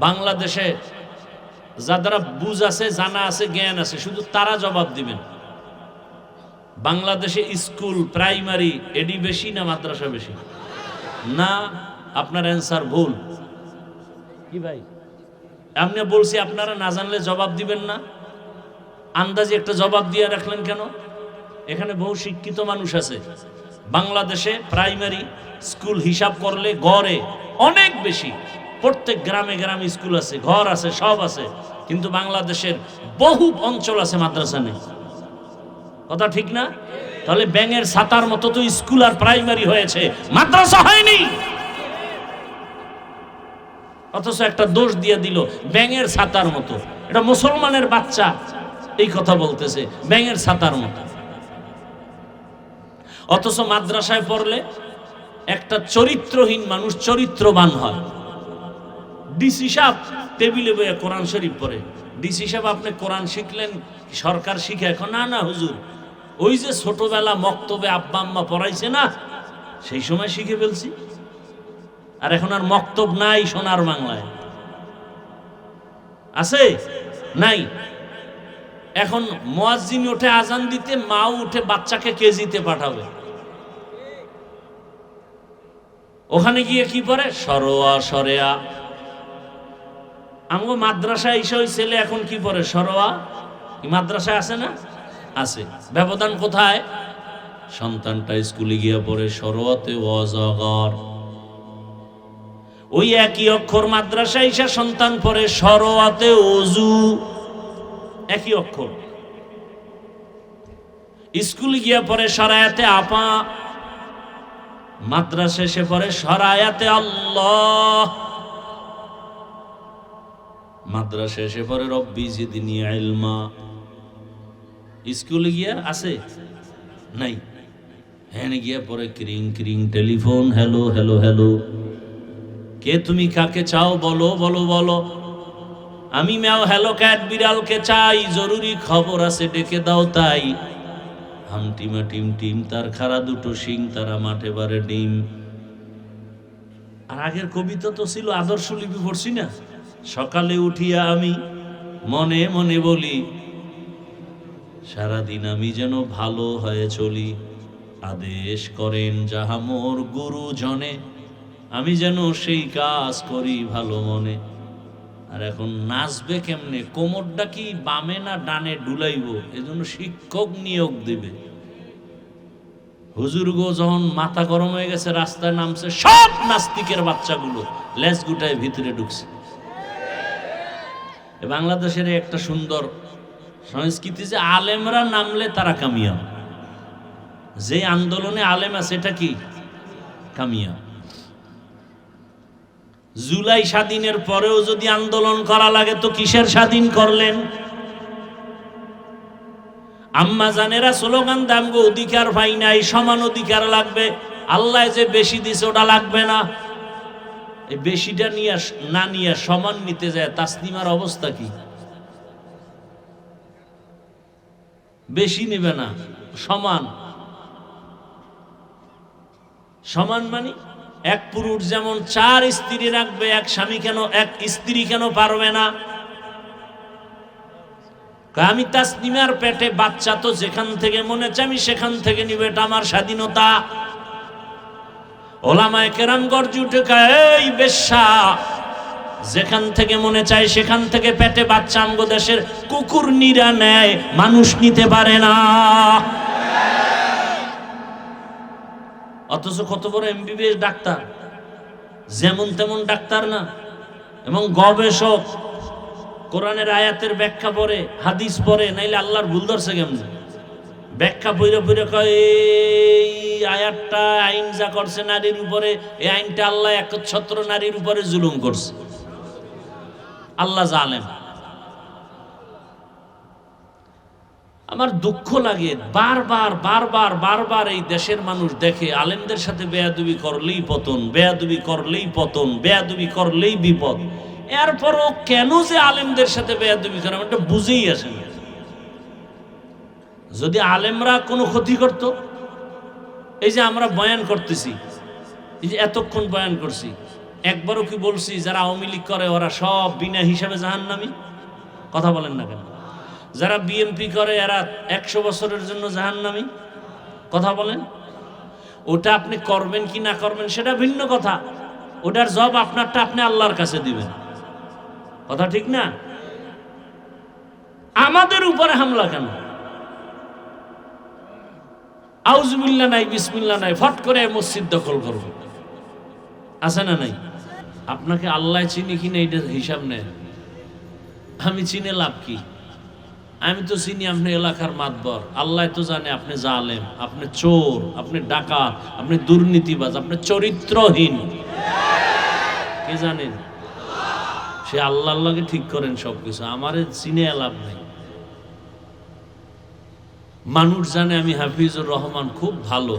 বাংলাদেশে যারা বুঝ আছে, জানা আছে, জ্ঞান আছে, শুধু তারা জবাব দিবেন। বাংলাদেশে স্কুল, প্রাইমারি, এডি বেশি না মাদ্রাসা বেশি? না, আপনার অ্যান্সার ভুল। কি ভাই, আমি বলছি আপনারা না জানলে জবাব দিবেন না? আন্দাজে একটা জবাব দিয়ে রাখলেন কেন? এখানে বহু শিক্ষিত মানুষ আছে। বাংলাদেশে প্রাইমারি স্কুল হিসাব করলে গড়ে অনেক বেশি। প্রত্যেক গ্রামে গ্রামে স্কুল আছে, ঘর আছে, সব আছে, কিন্তু বাংলাদেশের বহু অঞ্চল আছে মাদ্রাসা নেই। কথা ঠিক না? তাহলে ব্যাঙের ছাতার মতো তো স্কুল আর প্রাইমারি হয়েছে, মাদ্রাসা হয়নি। অথচ একটা দোষ দিয়ে দিল ব্যাঙের ছাতার মতো। এটা মুসলমানের বাচ্চা এই কথা বলতেছে, ব্যাঙের ছাতার মতো। অথচ মাদ্রাসায় পড়লে একটা চরিত্রহীন মানুষ চরিত্রবান হয়। ডিসি সাহেব টেবিলে বইয়া কোরআন শরীফ পড়ে। ডিসি সাহেব আপনি কোরআন শিখলেন, সরকার শিখে? এখন না না হুজুর, ওই যে ছোটবেলা মক্তবে আব্বা আম্মা পড়াইছে না, সেই সময় শিখে ফেলছি। আর এখন আর মক্তব নাই সোনার বাংলায়, আছে? নাই। এখন মুয়াজ্জিন উঠে আজান দিতে, মাও উঠে বাচ্চাকে কেজিতে পাঠাবে। ওখানে গিয়ে কি পড়ে? সরোয়া সরেয়া। আমগো মাদ্রাসায় এসে ওই ছেলে এখন কি পড়ে? সরোয়া। মাদ্রাসায় আছে না? আছে। ব্যবধান কোথায়? সন্তানটা স্কুলে গিয়ে পড়ে সরোয়াতে অজগর। ওই একই অক্ষর মাদ্রাসায় এসে সন্তান পড়ে সরোয়াতে অজু। একই অক্ষর। স্কুলে গিয়ে পড়ে সরায়াতে আপা, মাদ্রাসা এসে পড়ে সরায়াতে আল্লাহ। মাদ্রাসা এসে পড়ে রব্বি জিদনি ইলমা। স্কুলে গিয়া আছে নাই, হ্যাঁ গিয়া পরে ক্রিং ক্রিং টেলিফোন, হ্যালো হ্যালো হ্যালো, কে তুমি, কাকে চাও, বলো বলো বলো। আমি ম্যাও হ্যালো ক্যাট বিড়ালকে চাই, জরুরি খবর আছে ডেকে দাও তাই। হামটিমা টিম টিম তার খাড়া দুটো শিং, তারা মাঠে বারে ডিম। আর আগের কবিতা তো ছিল আদর্শ লিপি, পড়ছি না? সকালে উঠিয়া আমি মনে মনে বলি, সারাদিন আমি যেন ভালো হয়ে চলি। আদেশ করেন যাহা মোর গুরুজনে, আমি যেন সেই কাজ করি ভালো মনে। আর এখন নাচবে কেমনে? কোমরটা কি বামে না ডানে ডুলাইব, এজন্য শিক্ষক নিয়োগ দিবে। হুজুর গো যখন মাথা গরম হয়ে গেছে, রাস্তায় নামছে, সব নাস্তিকের বাচ্চাগুলো লেজ গুটায় ভিতরে ঢুকছে। বাংলাদেশের একটা সুন্দর সংস্কৃতি যে আলেমরা নামলে তারা কামিয়াব। যে আন্দোলনে আলেম আছে এটা কি কামিয়াব। জুলাই স্বাধীনের পরেও যদি আন্দোলন করা লাগে তো কিসের স্বাধীন করলেন? আম্মা জানেরা স্লোগান দামগো অধিকার পাই নাই, সমান অধিকার লাগবে। আল্লাহ যে বেশি দিছে ওটা লাগবে না। এই বেশিটা নিয়ে না নিয়ে সমান নিতে যায়, তাসনিমার অবস্থা কি? বেশি নেবে না, সমান। সমান মানে এক পুরুষ যেমন 4 স্ত্রী রাখবে, এক স্বামী কেন, এক স্ত্রী কেন পারবে না? আমি তাসনিমার পেটে বাচ্চা, তো যেখান থেকে মনে চাই আমি সেখান থেকে নিবে, এটা আমার স্বাধীনতা। ওলামায়ে কেরাম গর্জে উঠে এই বেশ্যা, যেখান থেকে মনে চায় সেখান থেকে পেটে বাচ্চা আমগো দেশের কুকুর নিরা নেয়, মানুষ নিতে পারে না। অথচ কত বড় এমবিবিএস ডাক্তার, যেমন তেমন ডাক্তার না, এবং গবেষক। কোরআনের আয়াতের ব্যাখ্যা পড়ে, হাদিস পড়ে, নাইলে আল্লাহর ভুল ধরছে কেমন? ব্যাখ্যা পইরে পইরে কয় এই আয়াতটা আইন যা করছে নারীর উপরে, এই আইনটা আল্লাহ একচ্ছত্র নারীর উপরে জুলুম করছে। আল্লাহ জালেম। আমার দুঃখ লাগে, বারবার বারবার বারবার এই দেশের মানুষ দেখে আলেমদের সাথে বেয়াদবি করলেই পতন, বেয়াদবি করলেই পতন, বেয়াদবি করলেই বিপদ। এরপরও কেন যে আলেমদের সাথে বেয়াদবি করে এটা বুঝেই আসে না। যদি আলেমরা কোনো ক্ষতি করত, এই যে আমরা বয়ান করতেছি, এই যে এতক্ষণ বয়ান করছি, একবারও কি বলছি যারা আওয়ামী লীগ করে ওরা সব বিনা হিসাবে জাহান্নামী? কথা বলেন না কেন? যারা বিএনপি করে এরা 100 বছরের জন্য জাহান্নামী? কথা বলেন। ওটা আপনি করবেন কি না করবেন সেটা ভিন্ন কথা, ওটার জবাব আপনারটা আপনি আল্লাহর কাছে দিবেন। কথা ঠিক না? আমাদের উপরে হামলা কেন? আউযুবিল্লাহ নাই, বিসমিল্লাহ নাই, ফট করে মসজিদ দখল করব, আছে না নাই? আপনাকে আল্লাহ চিনি কিনা এটা হিসাব নেন। আমি চিনে লাভ কি? আমি তো চিনি আপনি এলাকার মাতবর। আল্লাহ তো জানে আপনি জালেম, আপনি চোর, আপনি ডাকাত, আপনি দুর্নীতিবাজ, আপনি চরিত্রহীন। কে জানেন? সে আল্লাহর লগে ঠিক করেন সবকিছু, আমারে চিনে লাভ নেই। মানুষ জানে আমি হাফিজুর রহমান খুব ভালো,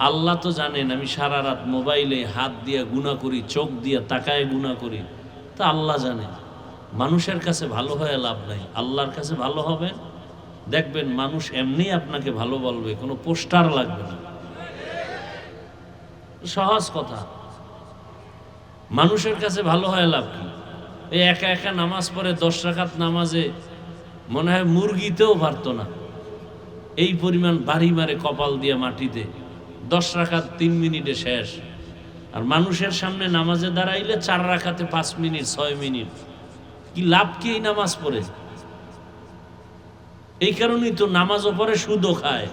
আল্লাহ তো জানেন আমি সারা রাত মোবাইলে হাত দিয়ে গুনাহ করি, চোখ দিয়ে তাকায় গুনাহ করি। তা আল্লাহ জানে। মানুষের কাছে ভালো হয়ে লাভ নাই, আল্লাহর কাছে ভালো হবে। দেখবেন মানুষ এমনি আপনাকে ভালো বলবে, কোনো পোস্টার লাগবে না। সহজ কথা। মানুষের কাছে ভালো হয়ে লাভ কি? এই একা একা নামাজ পড়ে 10 রাকাত নামাজে মনে হয় মুরগিতেও পারত না, এই পরিমাণ বাড়ি মারে কপাল দিয়ে মাটিতে। 10 রাকাত 3 মিনিটে শেষ। আর মানুষের সামনে নামাজে দাঁড়াইলে 4 রাকাতে 5 মিনিট 6 মিনিট, কি লাভ কি এই নামাজ পড়ে? এই কারণেই তো নামাজও পড়ে সুদও খায়,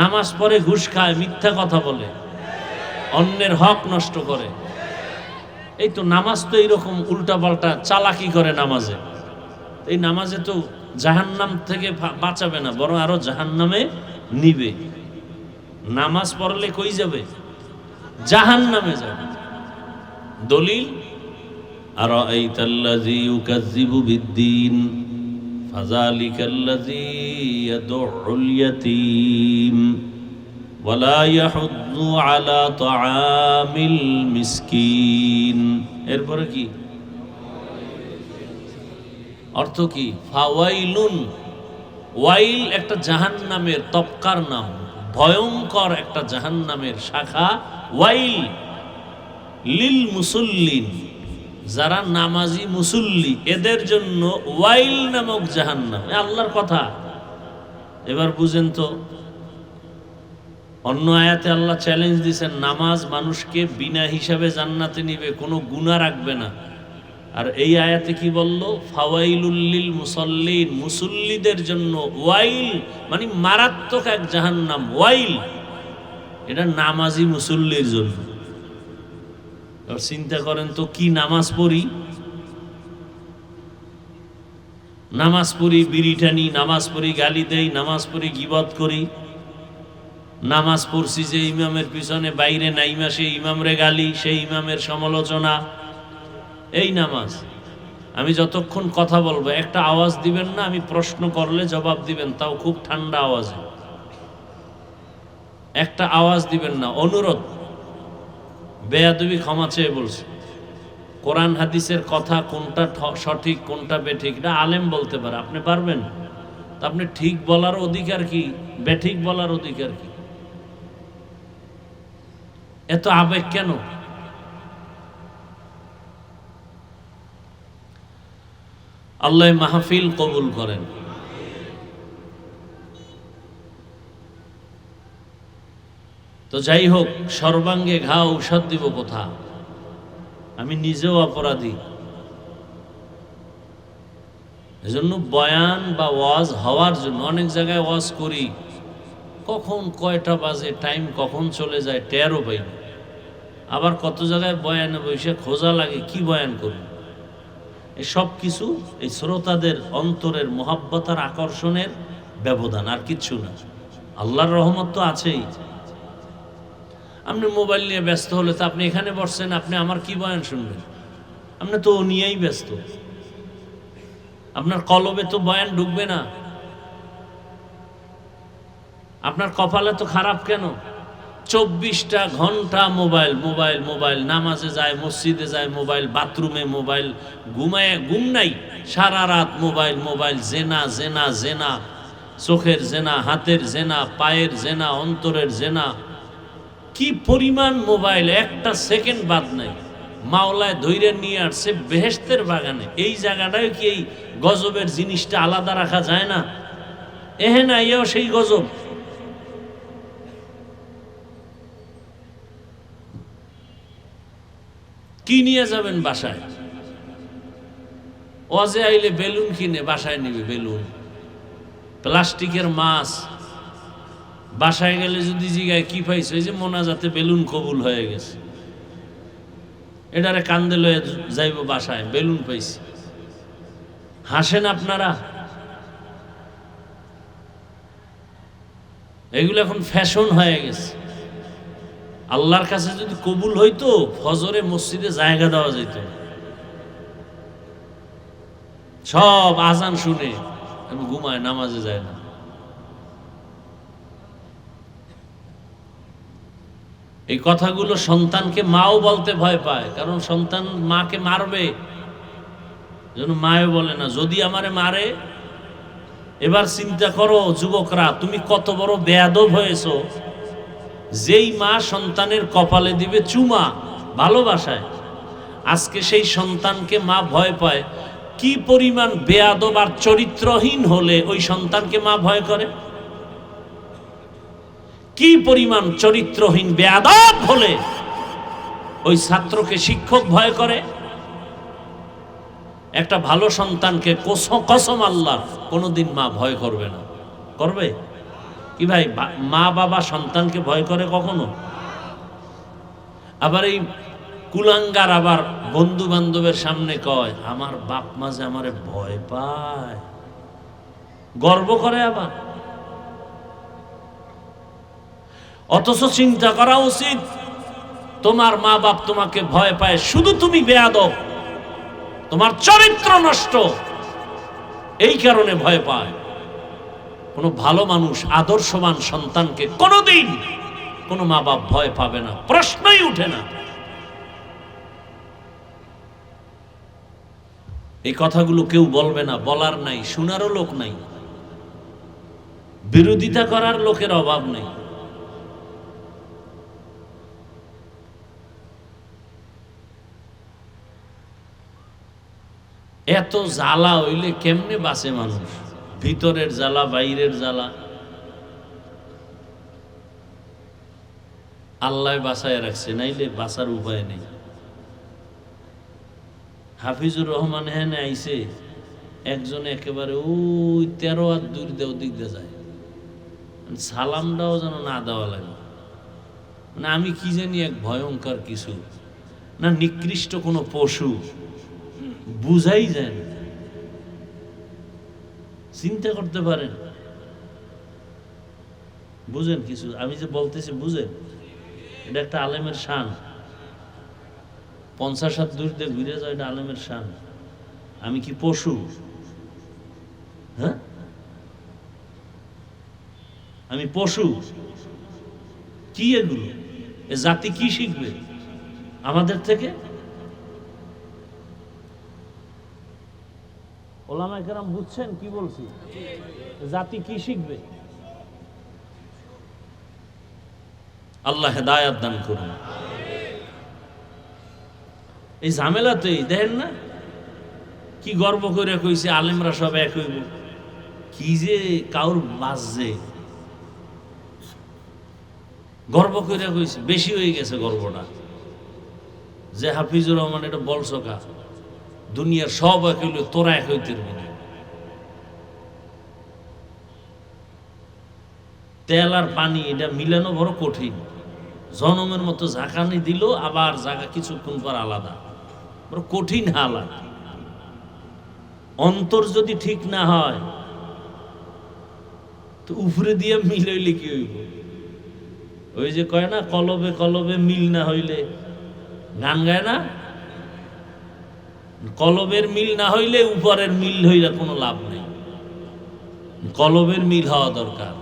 নামাজ পড়ে ঘুষ খায়, মিথ্যা কথা বলে, অন্যের হক নষ্ট করে। এই তো নামাজ তো এইরকম উল্টা পাল্টা চালাকি করে নামাজে। এই নামাজে তো জাহান্নাম থেকে বাঁচাবে না, বরং আরো জাহান্নামে নিবে। নামাজ পড়লে কই যাবে? জাহান্নামে যাবে। দলিল আরাআইতাল্লাযী ইউকাযযিবু বিদ্দীন ফাযালিকাল্লাযী ইয়াদউল ইয়াতীম ওয়ালা ইয়াহুদ্দু আলা তাআমিল মিসকিন। এরপরে কি অর্থ? কি ফাওয়াইলুন, ওয়াইল একটা জাহান্নামের তবকার নাম, ভয়ঙ্কর একটা জাহান্নামের শাখা ওয়াইল। লিল মুসল্লিন, যারা নামাজি মুসল্লি এদের জন্য ওয়াইল নামক জাহান্নাম। আল্লাহর কথা। এবার বুঝেন তো, অন্য আয়াতে আল্লাহ চ্যালেঞ্জ দিয়েছেন, নামাজ মানুষকে বিনা হিসাবে জান্নাতে নিবে, কোনো গুনাহ রাখবে না। আর এই আয়াতে কি বলল? ফাওয়াইলুল লিল মুসাল্লিন, মুসল্লিদের জন্য ওয়াইল, মানে মারাত্মক এক জাহান্নাম। ওয়াইল এটা নামাজি মুসল্লির জন্য। চিন্তা করেন তো, কি নামাজ পড়ি, নামাজ পড়ি বিড়ি টানি, নামাজ পড়ি গালি দেই, নামাজ পড়ি গীবত করি, নামাজ পড়ছি যে ইমামের পিছনে বাইরে নাইমা সেই ইমামরে গালি, সেই ইমামের সমালোচনা। এই নামাজ। আমি যতক্ষণ কথা বলবো একটা আওয়াজ দিবেন না, আমি প্রশ্ন করলে জবাব দিবেন, তাও খুব ঠান্ডা আওয়াজে। একটা আওয়াজ দিবেন না, অনুরোধ। বেয়াদবি ক্ষমা চেয়ে বলছি। কোরআন হাদিসের কথা কোনটা সঠিক কোনটা বেঠিক এটা আলেম বলতে পারে, আপনি পারবেন? তা আপনি ঠিক বলার অধিকার কি, বেঠিক বলার অধিকার কি? এত আবেগ কেন? আল্লাহ মাহফিল কবুল করেন। তো যাই হোক, সর্বাঙ্গে ঘা ঔষধ দিব কোথা? আমি নিজেও অপরাধী। এজন্য বয়ান বা ওয়াজ হওয়ার জন্য অনেক জায়গায় ওয়াজ করি, কখন কয়টা বাজে, টাইম কখন চলে যায় টেরও পাই না। আবার কত জায়গায় বয়ানে বসে খোঁজা লাগে কি বয়ান করব। এই সব কিছু এই শ্রোতাদের অন্তরের মহাব্বতার আকর্ষণের ব্যবধান, আর কিচ্ছু না। আল্লাহর রহমত তো আছেই। আপনি মোবাইল নিয়ে ব্যস্ত হলে তো আপনি এখানে বসছেন, আপনি আমার কি বয়ান শুনবেন? আপনি তো ও নিয়েই ব্যস্ত, আপনার কলবে তো বয়ান ঢুকবে না। আপনার কপালে তো খারাপ কেন? 24টা ঘন্টা মোবাইল মোবাইল মোবাইল, নামাজে যায়, মসজিদে যায় মোবাইল, বাথরুমে মোবাইল, ঘুম নাই, সারা রাত মোবাইল মোবাইল, জেনা জেনা জেনা, চোখের জেনা, হাতের জেনা, পায়ের জেনা, অন্তরের জেনা। কি পরিমাণ মোবাইল, একটা সেকেন্ড বাদ নাই। মাওলায় ধৈর্য নিয়ে আসছে বেহেশতের বাগানে। এই জায়গাটায় কি এই গজবের জিনিসটা আলাদা রাখা যায় না? না, এও সেই গজব। কি নিয়ে যাবেন বাসায়? ওয়াজে আইলে বেলুন কিনে বাসায় নিবে, বেলুন, প্লাস্টিকের মাছ। বাসায় গেলে যদি জিগায় কি পাইছে, যে মোনাজাতে বেলুন কবুল হয়ে গেছে, এটারে কান্দে লয়ে যাইব বাসায়, বেলুন পাইছি। হাসেন আপনারা? এগুলো এখন ফ্যাশন হয়ে গেছে। আল্লাহর কাছে যদি কবুল হইতো, ফজরে মসজিদে জায়গা দেওয়া যেত। সব আজান শুনে ঘুমায়, নামাজে যায় না। এই কথাগুলো সন্তানকে মাও বলতে ভয় পায়, কারণ সন্তান মাকে মারবে, যেন মাও বলে না যদি আমারে মারে। এবার চিন্তা করো যুবকরা, তুমি কত বড় বেয়াদব হয়েছো, যেই মা সন্তানের কপালে দিবে চুমা ভালোবাসায়, আজকে সেই সন্তানকে মা ভয় পায়। কি পরিমাণ বেয়াদব আর চরিত্রহীন হলে ওই সন্তানকে মা ভয় করে? কি পরিমাণ চরিত্রহীন বেয়াদব হলে ওই ছাত্রকে শিক্ষক ভয় করে, একটা ভালো সন্তানকে কসম আল্লাহ কোনোদিন মা ভয় করবে না। করবে কি ভাই? মা বাবা সন্তানকে ভয় করে কখনো? আবার এই কুলাঙ্গার আবার বন্ধু বান্ধবের সামনে কয় আমার বাপ মা যে আমারে ভয় পায়, গর্ব করে আবার। অথচ চিন্তা করা উচিত, তোমার মা বাপ তোমাকে ভয় পায় শুধু তুমি বেয়াদব, তোমার চরিত্র নষ্ট, এই কারণে ভয় পায়। কোনো ভালো মানুষ আদর্শবান সন্তানকে কোনোদিন কোনো মা বাপ ভয় পাবে না, প্রশ্নই উঠে না। এই কথাগুলো কেউ বলবে না, বলার নাই, শোনারও লোক নাই, বিরোধিতা করার লোকের অভাব নেই। এত জ্বালা হইলে কেমনে বাঁচে মানুষ? ভিতরের জ্বালা, বাইরের জ্বালা, আল্লাহ বাঁচায় রাখছে, নাইলে বাঁচার উপায় নেই। হাফিজুর রহমান হ্যাঁ আইছে, একজন একেবারে ওই 13 হাত দূর দিয়ে ওদিক দিয়ে যায়, সালামটাও যেন না দেওয়া লাগে। মানে আমি কি জানি এক ভয়ঙ্কর কিছু, না নিকৃষ্ট কোনো পশু, বুঝাই যায় না। চিন্তা করতে পারেন, বুঝেন কিছু আমি যে বলতেছি বুঝেন? এটা একটা আলেমের শান। 50 হাত দূর দিয়ে ঘুরে যায়, এটা আলেমের শান। আমি কি পশু? হ্যাঁ, আমি পশু? কি এগুলো? এ জাতি কি শিখবে আমাদের থেকে? ওলামায়ে কেরাম বুঝছেন কি বলছি? জাতি কি শিখবে? আল্লাহ হেদায়েত দান করুন। এই ঝামেলাতেই দেখেন না কি গর্ব করে কইছে আলেমরা সব এক হইব, কি যে কাউর বাজছে, গর্ব করে কইছে। বেশি হয়ে গেছে গর্বটা, যে হাফিজুর রহমান এটা বলছো কা, দুনিয়ার সব এক হইলে তোরা এক হইতে পারবি না। তেল আর পানি এটা মিলানো বড় কঠিন। জনমের মতো ঝাঁকানি দিল, আবার জায়গা কিছুক্ষণ পর আলাদা, বড় কঠিন হালাত। অন্তর যদি ঠিক না হয় তো উপরে দিয়ে মিলাইলে কি হইব? ওই যে কয় না, কলবে কলবে মিল না হইলে, গান গায় না, কলবের মিল না হইলে উপরের মিল হইলে কোনো লাভ নেই। কলবের মিল হওয়া দরকার।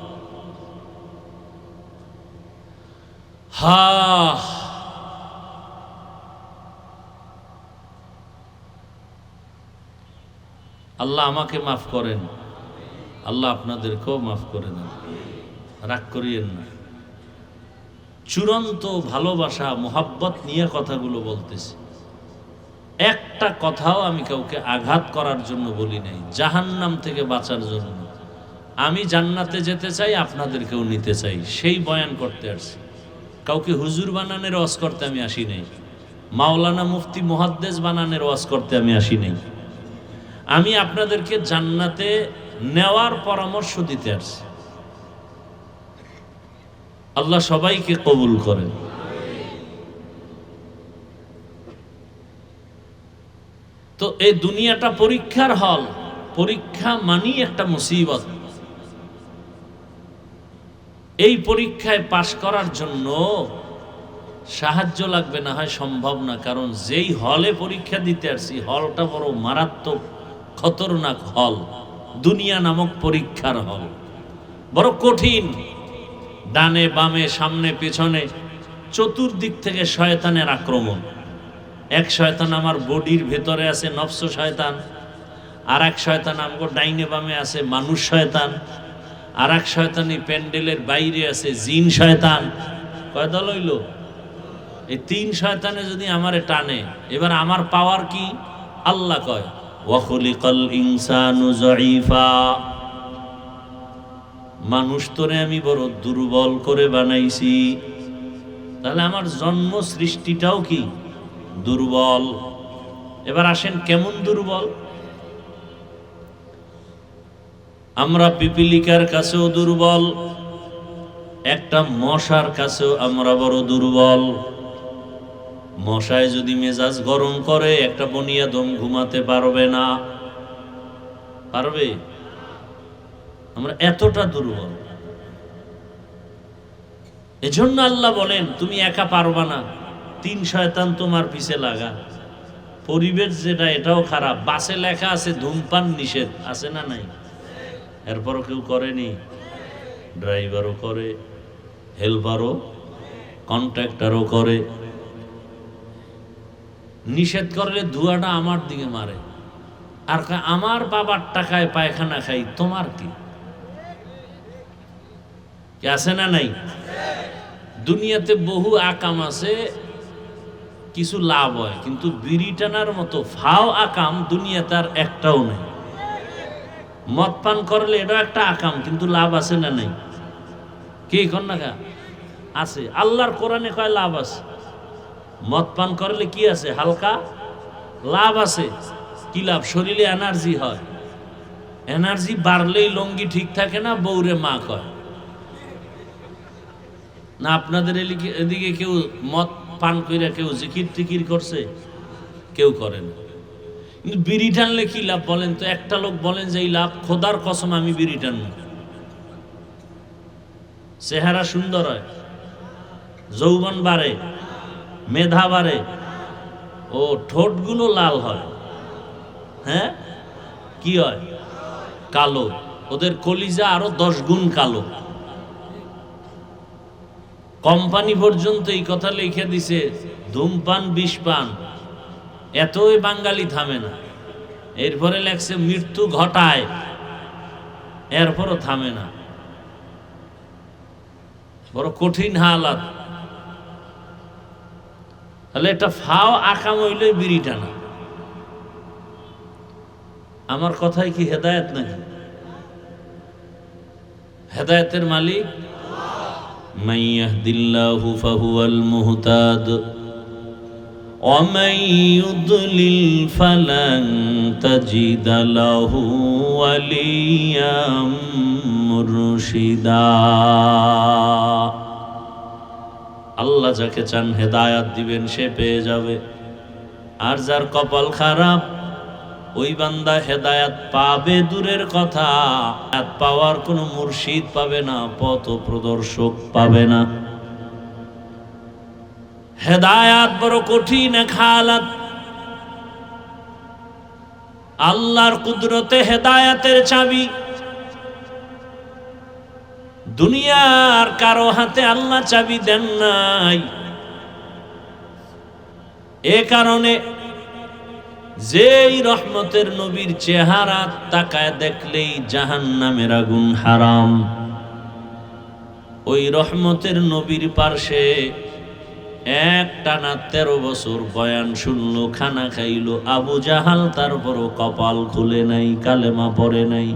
আল্লাহ আমাকে মাফ করেন, আল্লাহ আপনাদেরকেও মাফ করে দেন, রাগ করিয়েন না। চূড়ান্ত ভালোবাসা মোহাব্বত নিয়ে কথাগুলো বলতেছি। একটা কথাও আমি কাউকে আঘাত করার জন্য বলি নাই, জাহান্নাম থেকে বাঁচার জন্য। আমি জান্নাতে যেতে চাই, আপনাদেরকেও নিতে চাই, সেই বয়ান করতে আসছি। কাউকে হুজুর বানানের ওয়াজ করতে আমি আসি নাই, মাওলানা মুফতি মুহাদ্দিস বানানের ওয়াজ করতে আমি আসি নাই। আমি আপনাদেরকে জান্নাতে নেওয়ার পরামর্শ দিতে আসছি। আল্লাহ সবাইকে কবুল করেন। তো এই দুনিয়াটা পরীক্ষার হল, পরীক্ষা মানি একটা মুসিবত। এই পরীক্ষায় পাশ করার জন্য সাহায্য লাগবে, না হয় সম্ভব না। কারণ যেই হলে পরীক্ষা দিতে আসছি, হলটা বড় মারাত্মক খতরনাক হল। দুনিয়া নামক পরীক্ষার হল বড় কঠিন। ডানে বামে সামনে পেছনে চতুর্দিক থেকে শয়তানের আক্রমণ। এক শয়তান আমার বডির ভেতরে আছে, নফস শয়তান। আর এক শয়তান আমগো ডাইনে বামে আছে, মানুষ শয়তান। আর এক শয়তানি প্যান্ডেলের বাইরে আছে, জিন শয়তান। কয় দল হইল? এই 3 শয়তানে যদি আমারে টানে, এবার আমার পাওয়ার কি? আল্লাহ কয় ওয়া খুলিকাল ইনসানু যায়ীফা, মানুষ তোরে আমি বড় দুর্বল করে বানাইছি। তাহলে আমার জন্ম সৃষ্টিটাও কি দুর্বল। এবার আসেন কেমন দুর্বল। আমরা পিপিলিকার কাছেও দুর্বল, একটা মশার কাছেও আমরা বড় দুর্বল। মশায় যদি মেজাজ গরম করে একটা বনিয়াদম ঘুমাতে পারবে না, পারবে? আমরা এতটা দুর্বল। এজন্য আল্লাহ বলেন তুমি একা পারবা না, 3 শয়তান তোমার পিছে লাগা। পরিবেশ যেটা এটাও খারাপ, বাসে লেখা আছে ধূমপান নিষেধ, আছে না নাই? এরপরও কেউ করেনি। ড্রাইভারও করে, হেল্পারও, কন্ট্রাক্টরও করে। নিষেধ করলে ধোঁয়াটা আমার দিকে মারে, আর আমার বাবার টাকায় পায়খানা খাই, তোমার কি? আছে না নাই? দুনিয়াতে বহু আকাম আছে, কিছু লাভ হয়, কিন্তু বিড়ি টানার মতো ফাও আকাম দুনিয়াতে আর একটাও নেই। মদ পান করলে এটাও একটা আকাম, কিন্তু লাভ আছে না নাই? কি কন্যা আছে? আল্লাহর কোরআনে কয় লাভ আছে। মদ পান করলে কি আছে? হালকা লাভ আছে। কি লাভ? শরীরে এনার্জি হয়। এনার্জি বাড়লেই লঙ্গি ঠিক থাকে না, বউরে মা কয় না। আপনাদের এদিকে কেউ মদ পান করে কেউ জিকির টিকির করছে? কেউ করে না। কিন্তু বিড়ি টানলে কি লাভ বলেন তো? একটা লোক বলেন যে এই লাভ, খোদার কসম আমি বিড়ি টানব। চেহারা সুন্দর হয়, যৌবন বাড়ে, মেধা বাড়ে, ও ঠোঁটগুলো লাল হয়। হ্যাঁ, কি হয়? কালো। ওদের কলিজা আরো 10 গুণ কালো। কোম্পানি পর্যন্ত এই কথা লিখে দিছে, ধূমপান বিষ পান। এতই বাঙালি থামে না। এরপরে লেখছে মৃত্যু ঘটায়, এরপরও থামে না। বড় কঠিন হালাত। তাহলে একটা ফাও আকাম হইলে বিড়ি টানা। আমার কথাই কি হেদায়েত নাকি? হেদায়েতের মালিক মান ইয়াহদিল্লাহু ফাহুয়াল মুহতাদ ওয়া মান ইউদ্লিল ফালান তাজিদা লাহু ওয়ালিয়াম মুরশিদা। আল্লাহ যাকে চান হেদায়াত দিবেন, সে পেয়ে যাবে। আর যার কপাল খারাপ, ওই বান্দা হেদায়াত পাবে দূরের কথা, পাওয়ার কোনো মুর্শিদ পাবে না, পথ প্রদর্শক পাবে না। হেদায়াত বড় কঠিন এক হালাত। আল্লাহর কুদরতে হেদায়াতের চাবি। দুনিয়ার কারো হাতে আল্লাহ চাবি দেন নাই। এ কারণে যেই রহমতের নবীর চেহারা তাকায় দেখলেই জাহান্নামের আগুন হারাম, ওই রহমতের নবীর পার্শ্বে একটানা 13 বছর বয়ান শুনলো, খানা খাইলো আবু জাহাল, তারপরও কপাল খুলে নাই, কালেমা পড়ে নাই।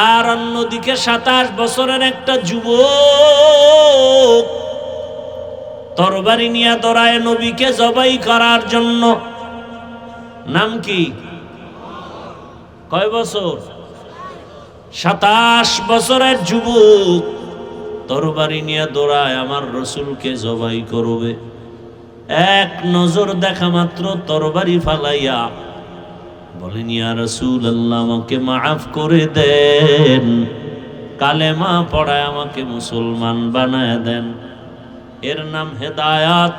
আর অন্যদিকে 27 বছরের একটা যুবক তরবারি নিয়ে দৌড়ায় নবীকে জবাই করার জন্য। নাম কি? কয় বছর? 27 বছরের যুবক তরবারি নিয়ে দৌড়ায় আমার রসুলকে জবাই করবে। এক নজর দেখা মাত্র তরবারি ফালাইয়া বলেন, ইয়া রাসূলুল্লাহ, আমাকে মাফ করে দেন, কালেমা পড়ায় আমাকে মুসলমান বানায় দেন। এর নাম হেদায়াত,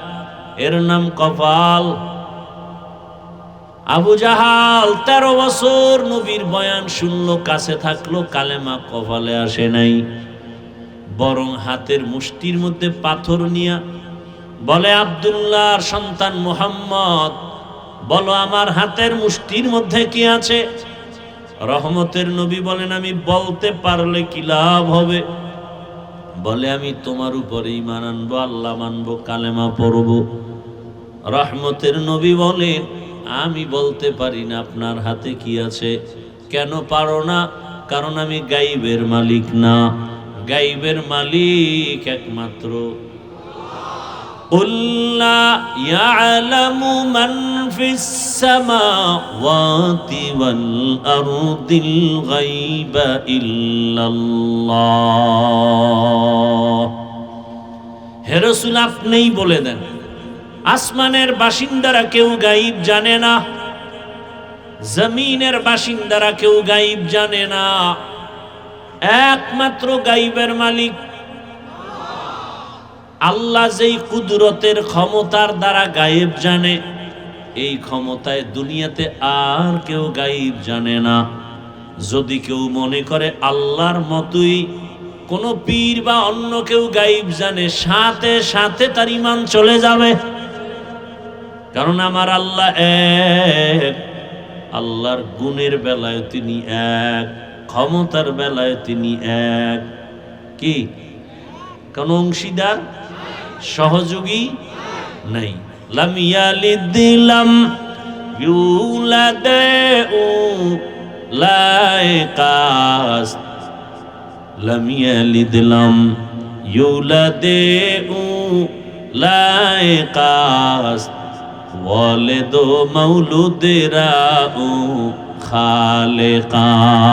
এর নাম কপাল। আবু জাহাল 13 বছর নবীর বয়ান শুনলো, কাছে থাকলো, কালেমা কপালে আসে নাই, বরং হাতের মুষ্টির মধ্যে পাথর নিয়া বলে, আব্দুল্লাহর সন্তান মুহাম্মদ, বলো আমার হাতের মুষ্টির মধ্যে কি আছে? রহমতের নবী বলেন, আমি বলতে পারলে কি লাভ হবে? বলে, আমি তোমার উপরে ঈমান আনবো, আল্লাহ মানবো, কালেমা পড়বো। রহমতের নবী বলেন, আমি বলতে পারি না আপনার হাতে কি আছে। কেন পারো না? কারণ আমি গাইবের মালিক না। গাইবের মালিক একমাত্র قل لا يعلم من في السماوات والأرض الغيب إلا الله হে রাসূল আপনিই বলে দেন আসমানের বাসিন্দারা কেউ গায়েব জানে না জমিনের বাসিন্দারা কেউ গায়েব জানে না একমাত্র গায়েবের মালিক আল্লাহ যেই কুদরতের ক্ষমতার দ্বারা গায়েব জানে এই ক্ষমতায় দুনিয়াতে আর কেউ গায়েব জানে না যদি কেউ মনে করে আল্লাহর মতোই কোন পীর বা অন্য কেউ গায়েব জানে সাথে সাথে তার ঈমান চলে যাবে কারণ আমার আল্লাহ এক আল্লাহর গুণের বেলায় তিনি এক ক্ষমতার বেলায় তিনি এক কি কোন অংশীদার সহযোগী নাই লাম ইয়ালিদ লাম ইউলাদ লাইকাস লাম ইয়ালিদ লাম ইউলাদ লাইকাস ওয়ালিদ মাউলুদেরা খালেকাস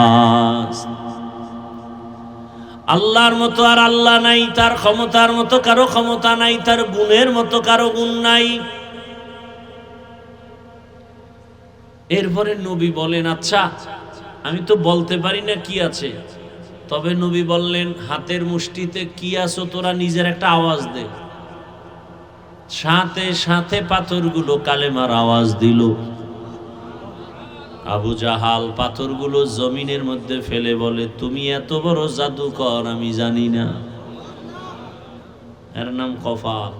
আল্লাহর মতো আর আল্লাহ নাই তার ক্ষমতার মতো কারো ক্ষমতা নাই তার গুণের মতো কারো গুণ নাই এরপরে নবী বলেন আচ্ছা আমি তো বলতে পারি না কি আছে তবে নবী বললেন হাতের মুষ্টিতে কি আছো তোরা নিজের একটা আওয়াজ দে সাথে সাথে পাথরগুলো কালেমার আওয়াজ দিল আবু জাহাল পাথরগুলো জমিনের মধ্যে ফেলে বলে তুমি এত বড় জাদুকর আমি জানি না এর নাম কপাল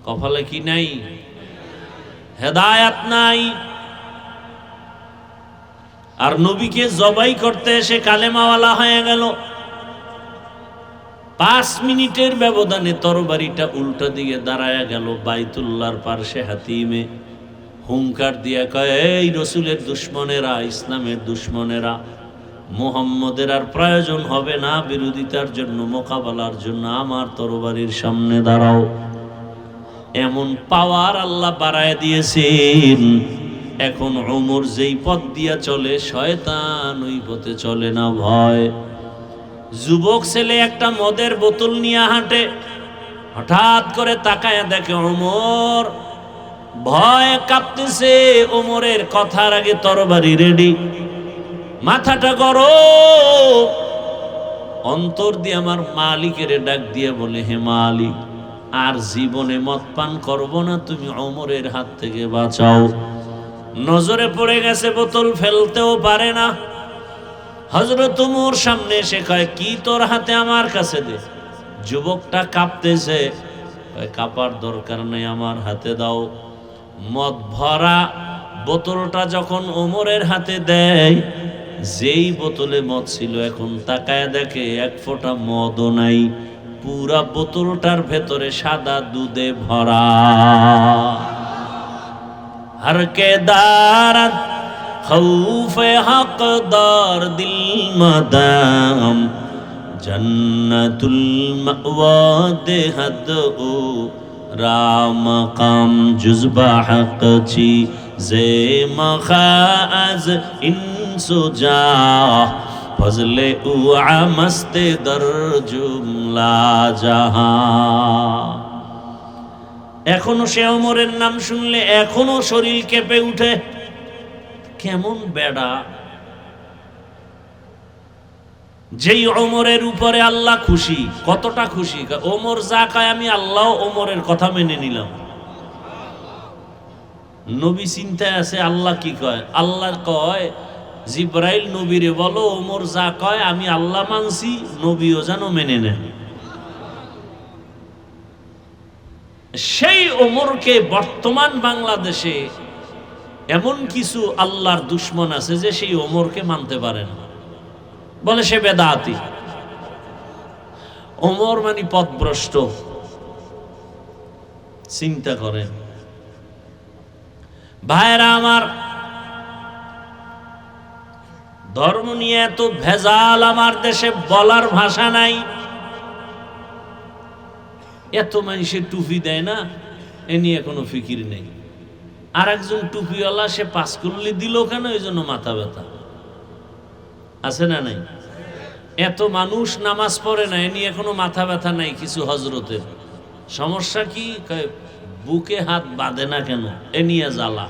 কপালে কি নাই হেদায়েত নাই আর নবীকে জবাই করতে এসে কালেমাওয়ালা হয়ে গেল 5 মিনিটের ব্যবধানে তরবারিটা উল্টা দিকে দাঁড়ায়া গেল বাইতুল্লাহর পাশে হাতিমে হুঙ্কার দিয়া কয় এই রসুলের দুশ্মনেরা ইসলামের দুশ্মনেরা মুহাম্মদের আর প্রয়োজন হবে না বিরোধিতার জন্য মোকাবেলার জন্য আমার তরবারির সামনে দাঁড়াও এমন পাওয়ার আল্লাহ বাড়ায় দিয়েছেন এখন ওমর যেই পথ দিয়া চলে শয়তান ওই পথে চলে না ভয় যুবক ছেলে একটা মদের বোতল নিয়ে হাঁটে হঠাৎ করে তাকায় দেখে ওমর ভয় কাঁপতেছে ওমরের কথার আগে তরবারি রেডি মাথাটা গরম অন্তর দিয়ে আমার মালিকের ডাক দিয়ে বলে হে মালিক আর জীবনে মদ পান করব না তুমি ওমরের হাত থেকে বাঁচাও নজরে পড়ে গেছে বোতল ফেলতেও পারে না হযরত ওমর সামনে এসে কয় কি তোর হাতে আমার কাছে দে যুবকটা কাঁপতেছে কয় কাঁপার দরকার নেই আমার হাতে দাও মদ ভরা বোতলটা যখন ওমরের হাতে দেয় যেই বোতলে মদ ছিল এখন তাকায় দেখে এক ফোঁটা মদও নাই পুরা বোতলটার ভেতরে সাদা দুধে ভরা हर के दारत खौफ हकदार दिल मदाम जन्नतुल मअवा देहद ओ राम काम जुज़बा हक ची जे मखाज इंसुजा फजले उ आमस्ते दर जुमला जहां এখনো সে ওমরের নাম শুনলে এখনো শরীর কেঁপে উঠে কেমন বেড়া যেই ওমরের উপরে আল্লাহ খুশি কতটা খুশি ওমর যা কয় আমি আল্লাহ ওমরের কথা মেনে নিলাম নবী চিন্তায় আছে আল্লাহ কি কয় আল্লাহ কয় জিবরাইল নবীরে বলো ওমর যা কয় আমি আল্লাহ মানছি নবীও যেন মেনে নেন সেই ওমরকে বর্তমান বাংলাদেশে এমন কিছু আল্লাহর দুশ্মন আছে যে সেই ওমরকে মানতে পারে না বলে সে বেদাতি ওমর মানে পথভ্রষ্ট চিন্তা করেন ভাইরা আমার ধর্ম নিয়ে এত ভেজাল আমার দেশে বলার ভাষা নাই এত মানুষের টুপি দেয় না, এ নিয়ে কোনো ফিকির নেই। আর একজন টুপিওয়ালা সে পাঁচকুল্লি দিল কেন, এই জন্য মাথা ব্যথা। আছে না নাই? এত মানুষ নামাজ পড়ে না, এ নিয়ে কোনো মাথা ব্যথা নাই কিছু হজরতের। সমস্যা কি? বুকে হাত বাঁধে না কেন, এ নিয়ে জ্বালা।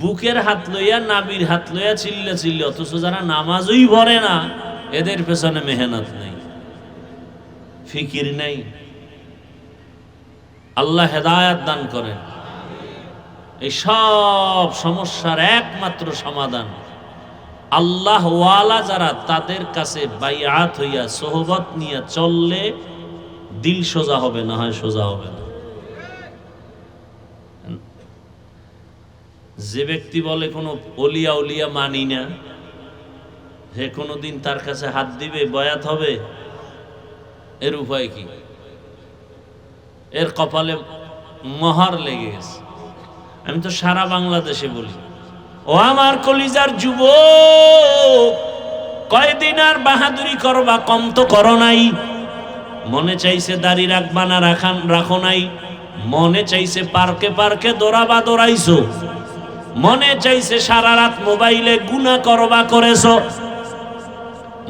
বুকের হাত লইয়া নাবির হাত লইয়া চিল্লা চিল্লা, অথচ যারা নামাজই পড়ে না এদের পেছনে মেহনত নেই, ফিকির নেই। আল্লাহ হেদায়াত দান করেন। এই সব সমস্যার একমাত্র সমাধান আল্লাহ ওয়ালা যারা, তাদের কাছে বাইআত হইয়া সোহবত নিয়ে চললে দিল সোজা হবে, না হয় সোজা হবে না। যে ব্যক্তি বলে কোনো অলিয়া উলিয়া মানি না, সে কোনোদিন তার কাছে হাত দিবে, বয়াত হবে? এর উপায় কি? এর কপালে মহার লেগে গেছে। আমি তো সারা বাংলাদেশে বলি, ও আমার কলিজার যুবক, কয়দিন আর বাহাদুরি করবা, কম তো করো নাই। মনে চাইছে দাড়ি রাখবা না রাখো নাই, মনে চাইছে পার্কে পার্কে দৌড়াবা দৌড়াইছো, মনে চাইছে সারা রাত মোবাইলে গুনাহ করবা করেছো,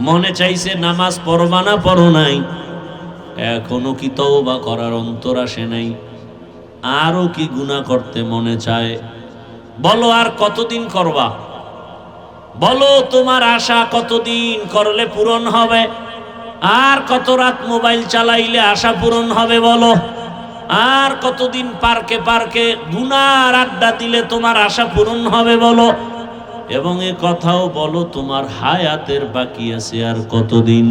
মনে চাইছে নামাজ পড়বা না পড়ো নাই। এখনো কি তওবা করার অন্তর আসে নাই? আরো কি গুনাহ করতে মনে চায়? বলো আর কতদিন করবা? বলো তোমার আশা কতদিন করলে পূরণ হবে? আর কত রাত মোবাইল চালাইলে আশা পূরণ হবে বলো? আর কতদিন পার্কে পার্কে গুনার আড্ডা দিলে তোমার আশা পূরণ হবে বলো? এবং এ কথাও বলো তোমার হায়াতের বাকি আছে আর কতদিন?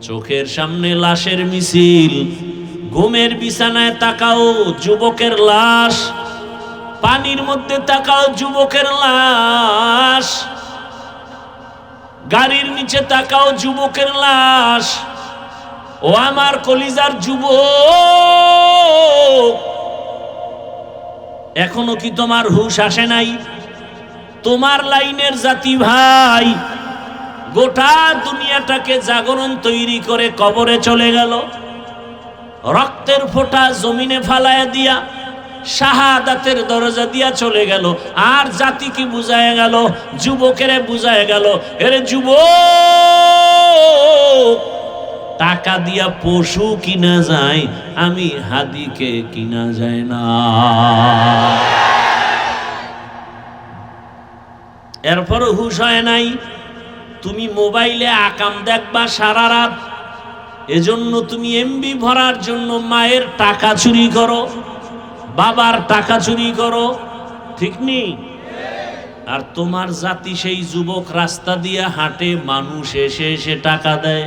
চোখের সামনে লাশের মিছিল, ঘুমের বিছানায় তাকাও যুবকের লাশ, পানির মধ্যে তাকাও যুবকের লাশ, গাড়ির নিচে তাকাও যুবকের লাশ। ও আমার কলিজার যুবক, এখনো কি তোমার হুঁশ আসে নাই? তোমার লাইনের জাতি ভাই গোটা দুনিয়াটাকে জাগরণ তৈরি করে কবরে চলে গেল, রক্তের ফোঁটা জমিনে ফালায়া দিয়া শাহাদাতের দরজা দিয়া চলে গেল। আর জাতি কি বুঝায় গেল? যুবকেরে বুঝায় গেল, এরে যুবক, টাকা দিয়া পশু কিনা যায়, আমি হাদিকে কিনা যায় না। এরপরও হুঁশ হয় নাই। তুমি মোবাইলে আকাম দেখবা সারা রাত, এজন্য তুমি এমবি ভরার জন্য মায়ের টাকা চুরি করো, বাবার টাকা চুরি করো, ঠিক নেই? আর তোমার জাতি সেই যুবক রাস্তা দিয়ে হাঁটে, মানুষ এসে এসে টাকা দেয়,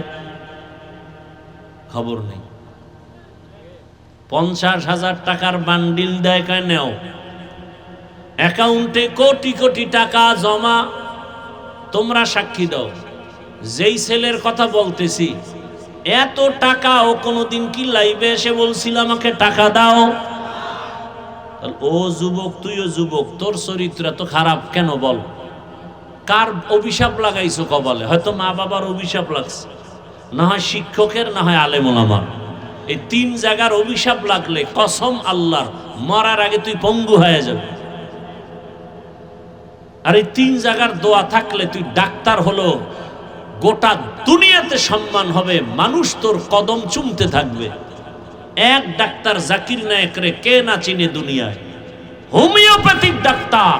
খবর নেই। 50,000 টাকার বান্ডিল দেয়, কেন নেও? অ্যাকাউন্টে কোটি কোটি টাকা জমা। তোমরা সাক্ষী দাও, যেই ছেলের কথা বলতেছি, এত টাকা ও কোনোদিন কি লাইভে এসে বলছিল আমাকে টাকা দাও? ও যুবক, তুইও যুবক, তোর চরিত্র এত খারাপ কেন বল? কার অভিশাপ লাগাইছো কপালে? হয়তো মা বাবার অভিশাপ লাগছে, না হয় শিক্ষকের, না হয় আলেম ওলামার। এই 3 জায়গার অভিশাপ লাগলে কসম আল্লাহর, মরার আগে তুই পঙ্গু হয়ে যাবে। আর এই 3 জায়গার দোয়া থাকলে তুই ডাক্তার হলো, গোটা দুনিয়াতে সম্মান হবে, মানুষ তোর কদম চুমতে থাকবে। এক ডাক্তার জাকির নায়েকরে কে না চিনে দুনিয়ায়? হোমিওপ্যাথিক ডাক্তার,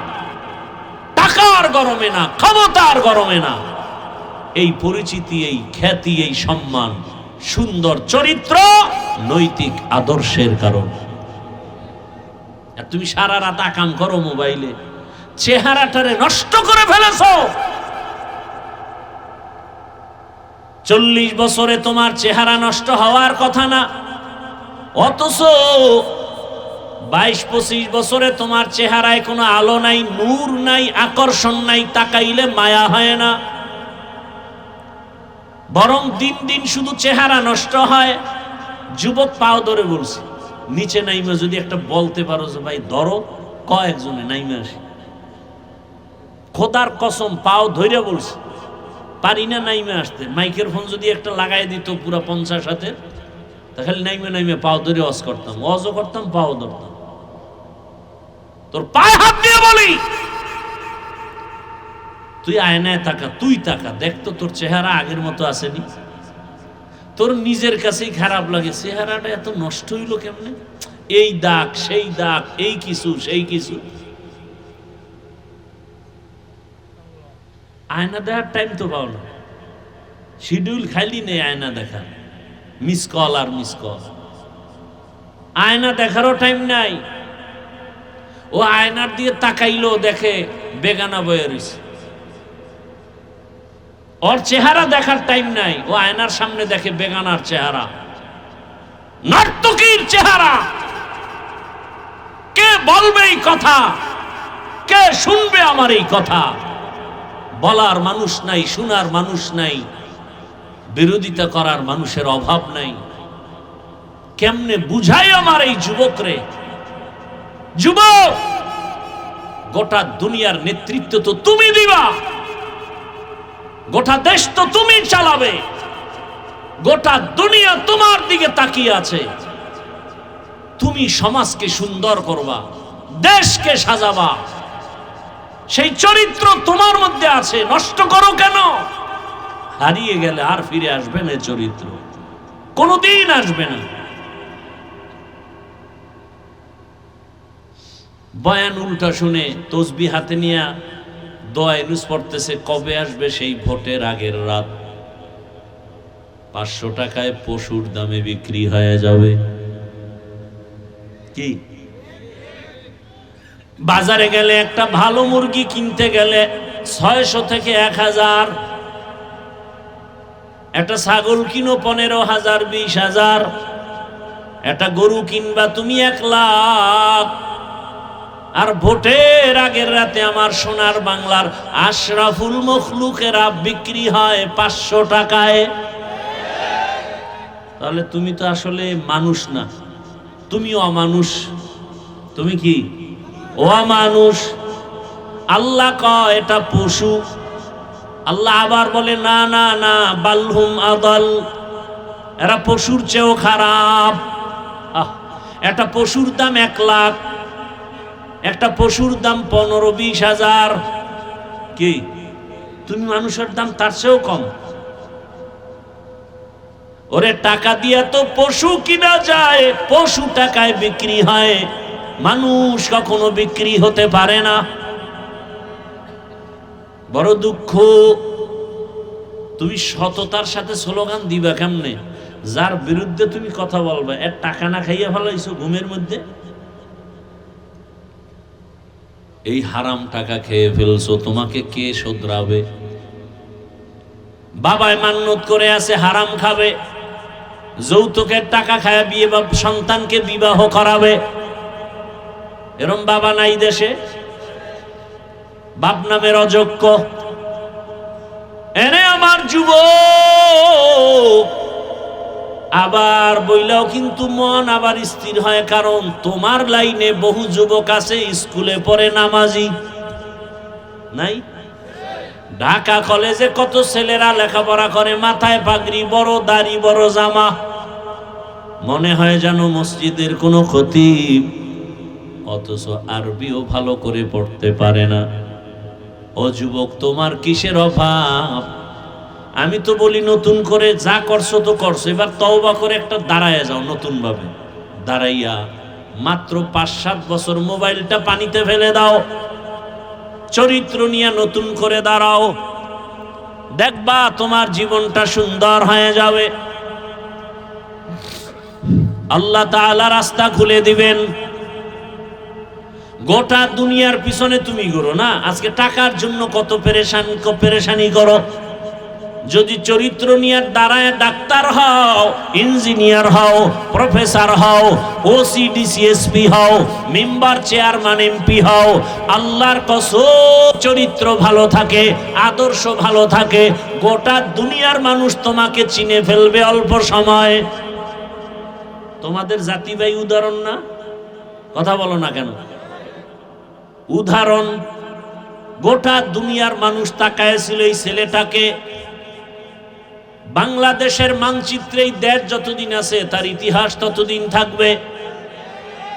টাকার গরমে না, ক্ষমতার গরমে না। এই পরিচিতি, এই খ্যাতি, এই সম্মান, সুন্দর চরিত্র, নৈতিক আদর্শের কারণ। আর তুমি সারা রাত আকাম করো মোবাইলে, চেহারাটারে নষ্ট করে ফেলেছো। 40 বছরে তোমার চেহারা নষ্ট হওয়ার কথা না, অথচ 22-25 বছরে তোমার চেহারায় কোনো আলো নাই, নূর নাই, আকর্ষণ নাই, তাকাইলে মায়া হয় না, বরং দিন দিন শুধু চেহারা নষ্ট হয়। যুবক, পাও ধরে বলছি, নিচে নাইমে যদি একটা বলতে পারো যে ভাই ধরো, কয়েকজনে নাইমে আসে। খোদার কসম, পাও ধরে বলছি, পারি না নাইমে আসতে। মাইকের ফোন যদি একটা লাগাই দিত পুরো 50 হাতে, তা খালি নাইমে নাইমে পাও ধরে ওয়াজ করতাম, ওয়াজও করতাম, পাও ধরতাম। তোর পায়ে হাত দিয়ে বলি, তুই আয়নায় তাকা, তুই তাকা, দেখ তো তোর চেহারা আগের মতো আসেনি। তোর নিজের কাছেই খারাপ লাগে, চেহারাটা এত নষ্ট হইলো কেমনে, এই দাগ সেই দাগ, এই কিছু সেই কিছু। আয়না দেখার টাইম তো পাও না, শিডিউল খালি নেই আয়না দেখা, মিস কল আর মিস কল। আয়না দেখারও টাইম নাই। ও আয়নার দিয়ে তাকাইলো, দেখে বেগানা বয়ে রয়েছে। ওর চেহারা দেখার টাইম নাই, ও আয়নার সামনে দেখে বেগানার চেহারা, নর্তকীর চেহারা। কে বলবে এই কথা? কে শুনবে আমার এই কথা? বলার মানুষ নাই, শোনার মানুষ নাই, বিরোধিতা করার মানুষের অভাব নাই। কেমনে বুঝাই আমার এই যুবকরে? যুবক, গোটা দুনিয়ার নেতৃত্ব তো তুমি দিবা, গোটা দেশ তো তুমি চালাবে, গোটা দুনিয়া তোমার দিকে তাকিয়ে আছে। তুমি সমাজকে সুন্দর করবা, দেশকে সাজাবা, সেই চরিত্র তোমার মধ্যে আছে। নষ্ট করো কেন? হারিয়ে গেলে আর ফিরে আসবে না, চরিত্র কোনদিন আসবে না। বয়ান উল্টা শুনে তসবি হাতে নিয়ে দোয়া ইনুস পড়তেছে, কবে আসবে সেই ভোটের আগের রাত, 500 টাকায় পশুর দামে বিক্রি হয়ে যাবে। কি বাজারে গেলে একটা ভালো মুরগি কিনতে গেলে 600 থেকে 1000, একটা ছাগল কিনো 15,000 20,000, একটা গরু কিনবা তুমি 1 লাখ। আর ভোটের আগের রাতে আমার সোনার বাংলার আশরাফুল মখলুকেরা বিক্রি হয় 500 টাকায়। তাহলে তুমি তো আসলে মানুষ না, তুমিও অমানুষ। তুমি কি অমানুষ? আল্লাহ কয় এটা পশু, আল্লাহ আবার বলে না না না, বালহুম আদাল, এরা পশুর চেয়েও খারাপ। একটা পশুর দাম 1 লাখ, একটা পশুর দাম 15-20,000। কি তুমি মানুষের দাম তার চেয়েও কম? ওরে টাকা দিয়া তো পশু কিনা যায়, পশু টাকায় বিক্রি হয়, মানুষ কখনো বিক্রি হতে পারে না। বড় দুঃখ। তুমি সততার সাথে স্লোগান দিবা কেমনে? যার বিরুদ্ধে তুমি কথা বলবা, এর টাকা না খাইয়া ফেলাইছো ঘুমের মধ্যে, এই হারাম টাকা খেয়ে ফেলছো, তোমাকে কে শোধরাবে? বাবায় মান্যত করে আছে হারাম খাবে, যৌতুকের টাকা খায় বিয়ে বা সন্তানকে বিবাহ করাবে। এরম বাবা নাই দেশে? বাপ নামের অযোগ্য। এনে আমার যুবক, আবার বইলাও কিন্তু মন আবার স্থির হয়, কারণ তোমার লাইনে বহু যুবক আছে স্কুলে পড়ে নামাজি নাই? ঢাকা কলেজে কত ছেলেরা লেখাপড়া করে, মাথায় পাগড়ি, বড় দাড়ি, বড় জামা, মনে হয় যেন মসজিদের কোনো খতিব, অথচ আরবিও ভালো করে পড়তে পারে না। ও যুবক, তোমার কিসের অভাব? আমি তো বলি নতুন করে যা করছো তো করছো, এবার তওবা করে একটা দাঁড়ায় যাও, নতুন ভাবে দাঁড়াইয়া মাত্র 5-7 বছর মোবাইলটা পানিতে ফেলে দাও, চরিত্র নিয়ে নতুন করে দাঁড়াও, দেখবা তোমার জীবনটা সুন্দর হয়ে যাবে। আল্লাহ তাআলা রাস্তা খুলে দিবেন। গোটা দুনিয়ার পিছনে তুমি ঘুরো না, আজকে টাকার জন্য কত পেরেশানি করো। যদি চরিত্র নিয়ে দাঁড়ায় ডাক্তার হও, ইঞ্জিনিয়ার হও, প্রফেসর হও, ওসি ডিসিএসপি হও, মেম্বার চেয়ারম্যান এমপি হও, আল্লাহর কসম চরিত্র ভালো থাকে, আদর্শ ভালো থাকে, গোটা দুনিয়ার মানুষ তোমাকে চিনে ফেলবে অল্প সময়। তোমাদের জাতি ভাই উদাহরণ না? কথা বলো না কেন? উদাহরণ। গোটা দুনিয়ার মানুষ তাকায় ছিল এই ছেলেটাকে, বাংলাদেশের মানচিত্রে এই দেশ যতদিন আছে তার ইতিহাস ততদিন থাকবে।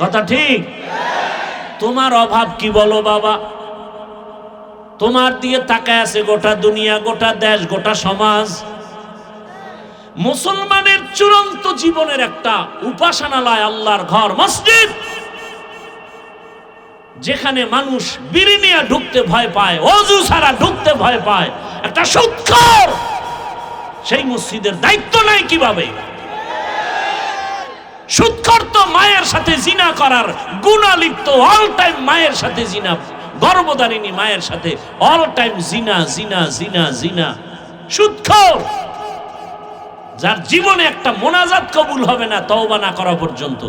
কথা ঠিক? তোমার অভাব কি বলো বাবা? তোমার দিয়ে তাকায় আছে গোটা দুনিয়া, গোটা দেশ, গোটা সমাজ। মুসলমানের চূড়ান্ত জীবনের একটা উপাসনালয় আল্লাহর ঘর মসজিদ, যেখানে মানুষ বিড়ি নিয়ে ঢুকতে ভয় পায়, ওযু ছাড়া ঢুকতে ভয় পায়, একটা সুদখোর, সেই মসজিদের দায়িত্ব নাই কিভাবে? সুদখোর তো মায়ের সাথে জিনা করার গুনাহ লিপ্ত, অল টাইম মায়ের সাথে জিনা, গর্ভধারিণী মায়ের সাথে অল টাইম জিনা জিনা জিনা জিনা। সুদখোর, যার জীবনে একটা মোনাজাত কবুল হবে না তওবা না করা পর্যন্ত।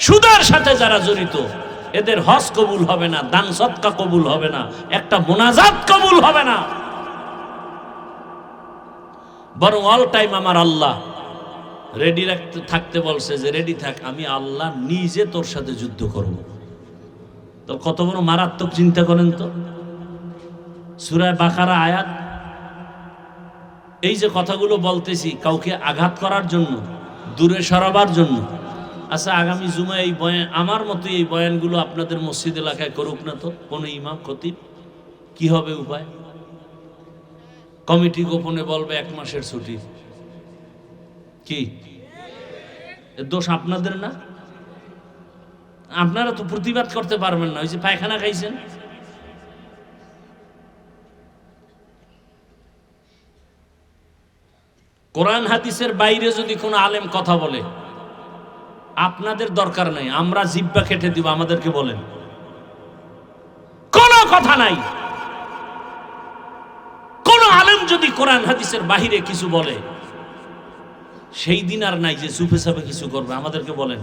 সুদের সাথে যারা জড়িত এদের হজ কবুল হবে না, দান সদকা কবুল হবে না, একটা মোনাজাত কবুল হবে না। বরং অল টাইম আমার আল্লাহ রেডি থাকতে বলছে, যে রেডি থাক, আমি আল্লাহ নিজে তোর সাথে যুদ্ধ করব। তো কত বড় মারাত্মক চিন্তা করেন তো। সূরা বাকারা আয়াত। এই যে কথাগুলো বলতেছি কাউকে আঘাত করার জন্য, দূরে সরাবার জন্য। আচ্ছা, আগামী জুমায় এই বয়ান, আমার মতো এই বয়ানগুলো আপনাদের মসজিদ এলাকায় করুক না তো কোন ইমাম খতিব, কি হবে উপায়? কমিটি গোপনে বলবে 1 মাসের ছুটি। কি দোষ আপনাদের না? আপনারা তো প্রতিবাদ করতে পারবেন না, ওই যে পায়খানা খাইছেন। কোরআন হাদিসের বাইরে যদি কোনো আলেম কথা বলে, আপনাদের দরকার নাই, আমরা জিহ্বা কেটে দিব, আমাদেরকে বলেন, কোনো কথা নাই। কোন আলেম যদি কোরআন হাদিসের বাহিরে কিছু বলে, সেই দিন আর নাই যে চুপে চাপে কিছু করবে, আমাদেরকে বলেন,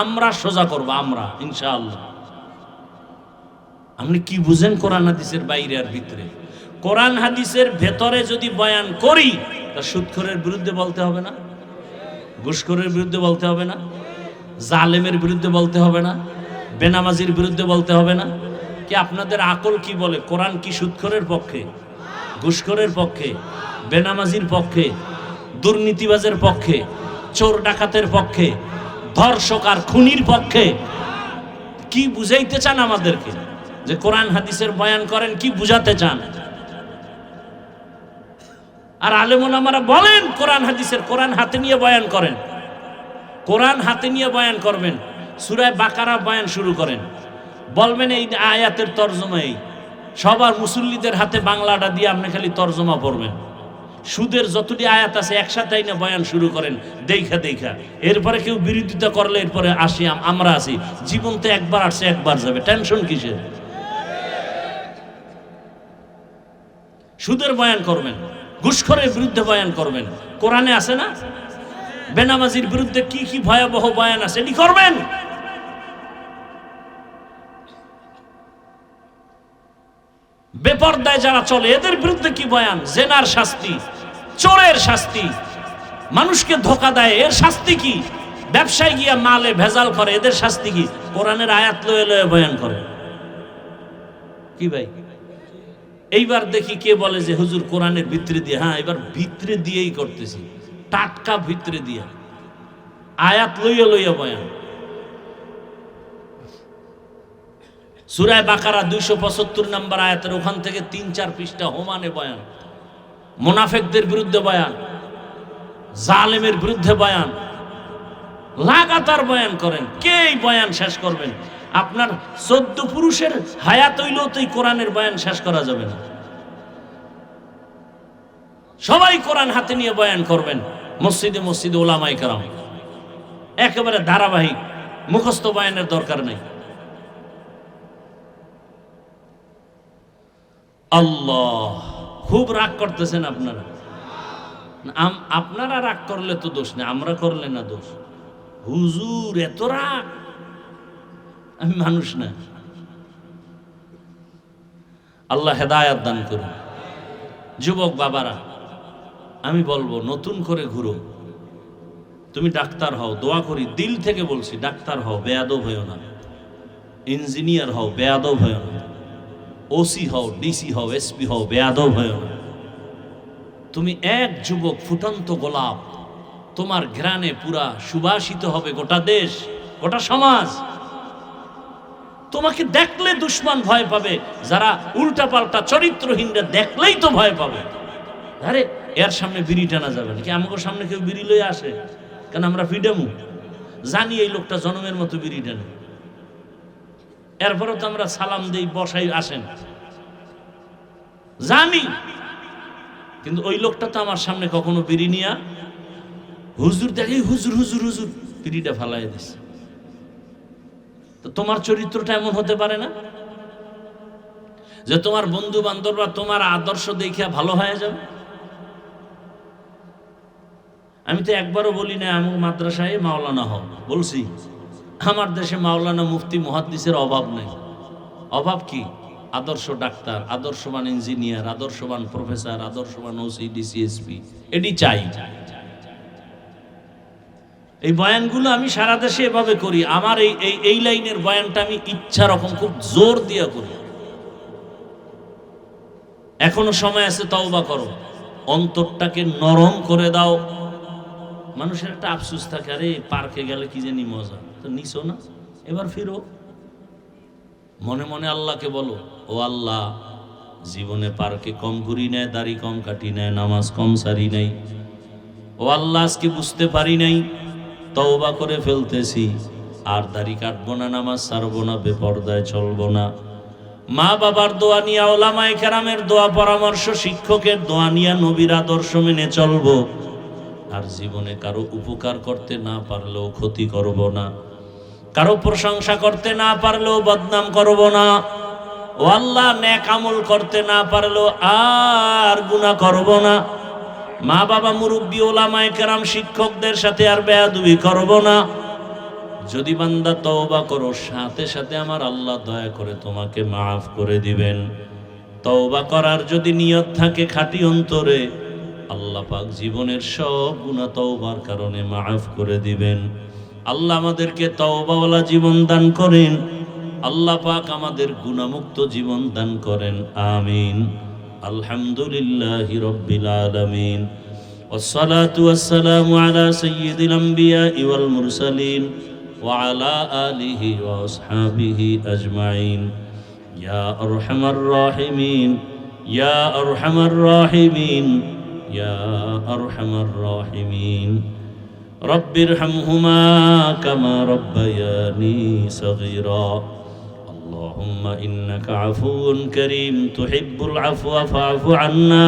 আমরা সোজা করব, আমরা ইনশাআল্লাহ। আপনি কি বুঝেন কোরআন হাদিসের বাইরে আর ভিতরে? কোরআন হাদিসের ভেতরে যদি বয়ান করি, তা সুদখোরের বিরুদ্ধে বলতে হবে না? ঘুষখোরের বিরুদ্ধে বলতে হবে না? জালেমের বিরুদ্ধে বলতে হবে না? বেনামাজির বিরুদ্ধে বলতে হবে না? কি আপনাদের আকল কি বলে? কোরআন কি সুদখোরের পক্ষে, ঘুষখোরের পক্ষে, বেনামাজির পক্ষে, দুর্নীতিবাজের পক্ষে, চোর ডাকাতের পক্ষে, ধর্ষক আর খুনির পক্ষে? কি বুঝাইতে চান আমাদেরকে যে কোরআন হাদিসের বয়ান করেন? কি বুঝাতে চান? আর আলেম ওলামারা বলেন কোরআন হাদিসের, কোরআন হাতে নিয়ে বয়ান করেন, কোরআন হাতে নিয়ে বয়ান করবেন। সূরা বাকারা বয়ান শুরু করেন, বলবেন এই আয়াতের তরজমা এই। সবার মুসল্লিদের হাতে বাংলাটা দিয়ে আপনি খালি তরজমা পড়বেন। সুদের যতটি আয়াত আছে একসাথে না বয়ান শুরু করেন, দেখা দেখা। এরপরে কেউ বিরোধিতা করলে এরপরে আসি, আমরা আছি। জীবন তো একবার আসছে, একবার যাবে, টেনশন কিসের? সুদের বয়ান করবেন, ঘুষখোরের বিরুদ্ধে বয়ান করবেন, কোরআনে আছে না? বেনামাজির বিরুদ্ধে কি কি ভয়াবহ বয়ান আছে, এটি করবেন। বেপরদায় যারা চলে এদের বিরুদ্ধে কি বয়ান? জেনার শাস্তি, চোরের শাস্তি, মানুষকে ধোঁকা দেয় এর শাস্তি কি? ব্যবসায় গিয়া মালে ভেজাল করে এদের শাস্তি কি? কোরআনের আয়াত লয়ে লয়ে বয়ান করে। কি ভাই, এইবার দেখি কে বলে যে হুজুর কোরআনের ভিতরে দিয়ে। হ্যাঁ, এবার ভিতরে দিয়েই করতেছি, টাটকা ভিতরে দিয়ে আয়াত লইয়া লইয়া বয়ান। সূরা বাকারা 275 নম্বর আয়াতের ওখান থেকে 3-4 পৃষ্ঠা হোমানে বয়ান, মুনাফিকদের বিরুদ্ধে বয়ান, জালেমের বিরুদ্ধে বয়ান, লাগাতার বয়ান করেন। কে এই বয়ান শেষ করবেন? আপনার 14 পুরুষের হায়াত হইলেও তো এই কোরআনের বয়ান শেষ করা যাবে না। সবাই কোরআন হাতে নিয়ে বয়ান করবেন, মসজিদে মসজিদে ওলামায়ে কেরাম, একেবারে ধারাবাহিক, মুখস্থ বয়ানের দরকার নেই। আল্লাহ, খুব রাগ করতেছেন আপনারা। আপনারা রাগ করলে তো দোষ নেই, আমরা করলে না দোষ। হুজুর এত রাগ, আমি মানুষ না। আল্লাহ হেদায়াত দান করুন। যুবক বাবারা, আমি বলবো নতুন করে ঘুরো। তুমি ডাক্তার হও, দোয়া করি, দিল থেকে বলছি, ডাক্তার হও, বেয়াদব হও না। ইঞ্জিনিয়ার হও, বেয়াদব হও না। ওসি হও, ডিসি হও, এসপি হও, বেয়াদব হও না। তুমি এক যুবক, ফুটন্ত গোলাপ, তোমার ঘ্রাণে পুরা সুবাসিত হবে গোটা দেশ, গোটা সমাজ। তোমাকে দেখলে দুশ্মন ভয় পাবে, যারা উল্টাপাল্টা চরিত্রহীনরা দেখলেই তো ভয় পাবে। আরে এর সামনে বিড়ি টানা যাবে নাকি? আমাকে সামনে কেউ বিড়ি লয়ে আসে কেন? আমরা ফ্রিডমু জানি এই লোকটা জনমের মতো বিড়ি টানে, এরপরও তো আমরা সালাম দেই, বসাই, আসেন, জানি। কিন্তু ওই লোকটা তো আমার সামনে কখনো বিড়ি নিয়া হুজুর দেখে, হুজুর হুজুর হুজুর বিড়িটা ফালাই দিছে। তো তোমার চরিত্রটা এমন হতে পারে না যে তোমার বন্ধু বান্ধবরা তোমার আদর্শ দেখিয়া ভালো হয়ে যাবে? আমি তো একবারও বলি না আমি মাদ্রাসায় মাওলানা হও, বলছি আমার দেশে মাওলানা, মুফতি, মুহাদ্দিসের অভাব নেই। অভাব কি? আদর্শ ডাক্তার, আদর্শবান ইঞ্জিনিয়ার, আদর্শবান প্রফেসর, আদর্শবান ওসি, ডিসিএসপি, এটি চাই। এই বয়ানগুলো আমি সারা দেশে এভাবে করি। আমার এই লাইনের বয়ানটা আমি ইচ্ছা রকম খুব জোর দিয়ে করি। এখনো সময় আছে, তওবা করো, অন্তরটাকে নরম করে দাও। মানুষের একটা আফসোস থাকে, আরে পার্কে গেলে কি জানি মজা, তো নিছো না, এবার ফিরো। মনে মনে আল্লাহকে বলো, ও আল্লাহ, জীবনে পার্কে কম ঘুরি নাই, দাড়ি কম কাটি নাই, নামাজ কম সারি নাই। ও আল্লাহ, আজকে বুঝতে পারি নাই, তওবা করে ফেলতেছি, আর দাড়ি কাটবো না, নামাজ ছাড়বো না, বেপরদায় চলবো না। মা বাবার দোয়া নিয়ে, ওলামায়ে কেরামের দোয়া পরামর্শ, শিক্ষকের দোয়া নিয়ে নবীর আদর্শ মেনে চলবো। আর জীবনে কারো উপকার করতে না পারলেও ক্ষতি করব না, কারো প্রশংসা করতে না পারলেও বদনাম করব না। ও আল্লাহ, নেক আমল করতে না পারলেও আর গুনাহ করব না। মা বাবা, মুরব্বী, ওলামায়ে কেরাম, শিক্ষকদের সাথে আর বেয়াদবি করব না। যদি বান্দা তওবা করো, সাথে সাথে আমার আল্লাহ দয়া করে তোমাকে মাফ করে দিবেন। তওবা করার যদি নিয়ত থাকে খাঁটি অন্তরে, আল্লাহ পাক জীবনের সব গুনাহ তওবার কারণে মাফ করে দিবেন। আল্লাহ আমাদেরকে তওবাওয়ালা জীবন দান করেন। আল্লাহ পাক আমাদের গুনাহমুক্ত জীবন দান করেন। আমিন। আলহামদুলিল্লাহি রাব্বিল আলামিন। والصلاة والسلام على سيد الأنبياء والمرسلين وعلى آله وأصحابه أجمعين يا أرحم الراحمين يا أرحم الراحمين يا أرحم الراحمين رب ارحمهما كما ربياني صغيرا اللهم إنك عفو كريم تحب العفو فاعف عنا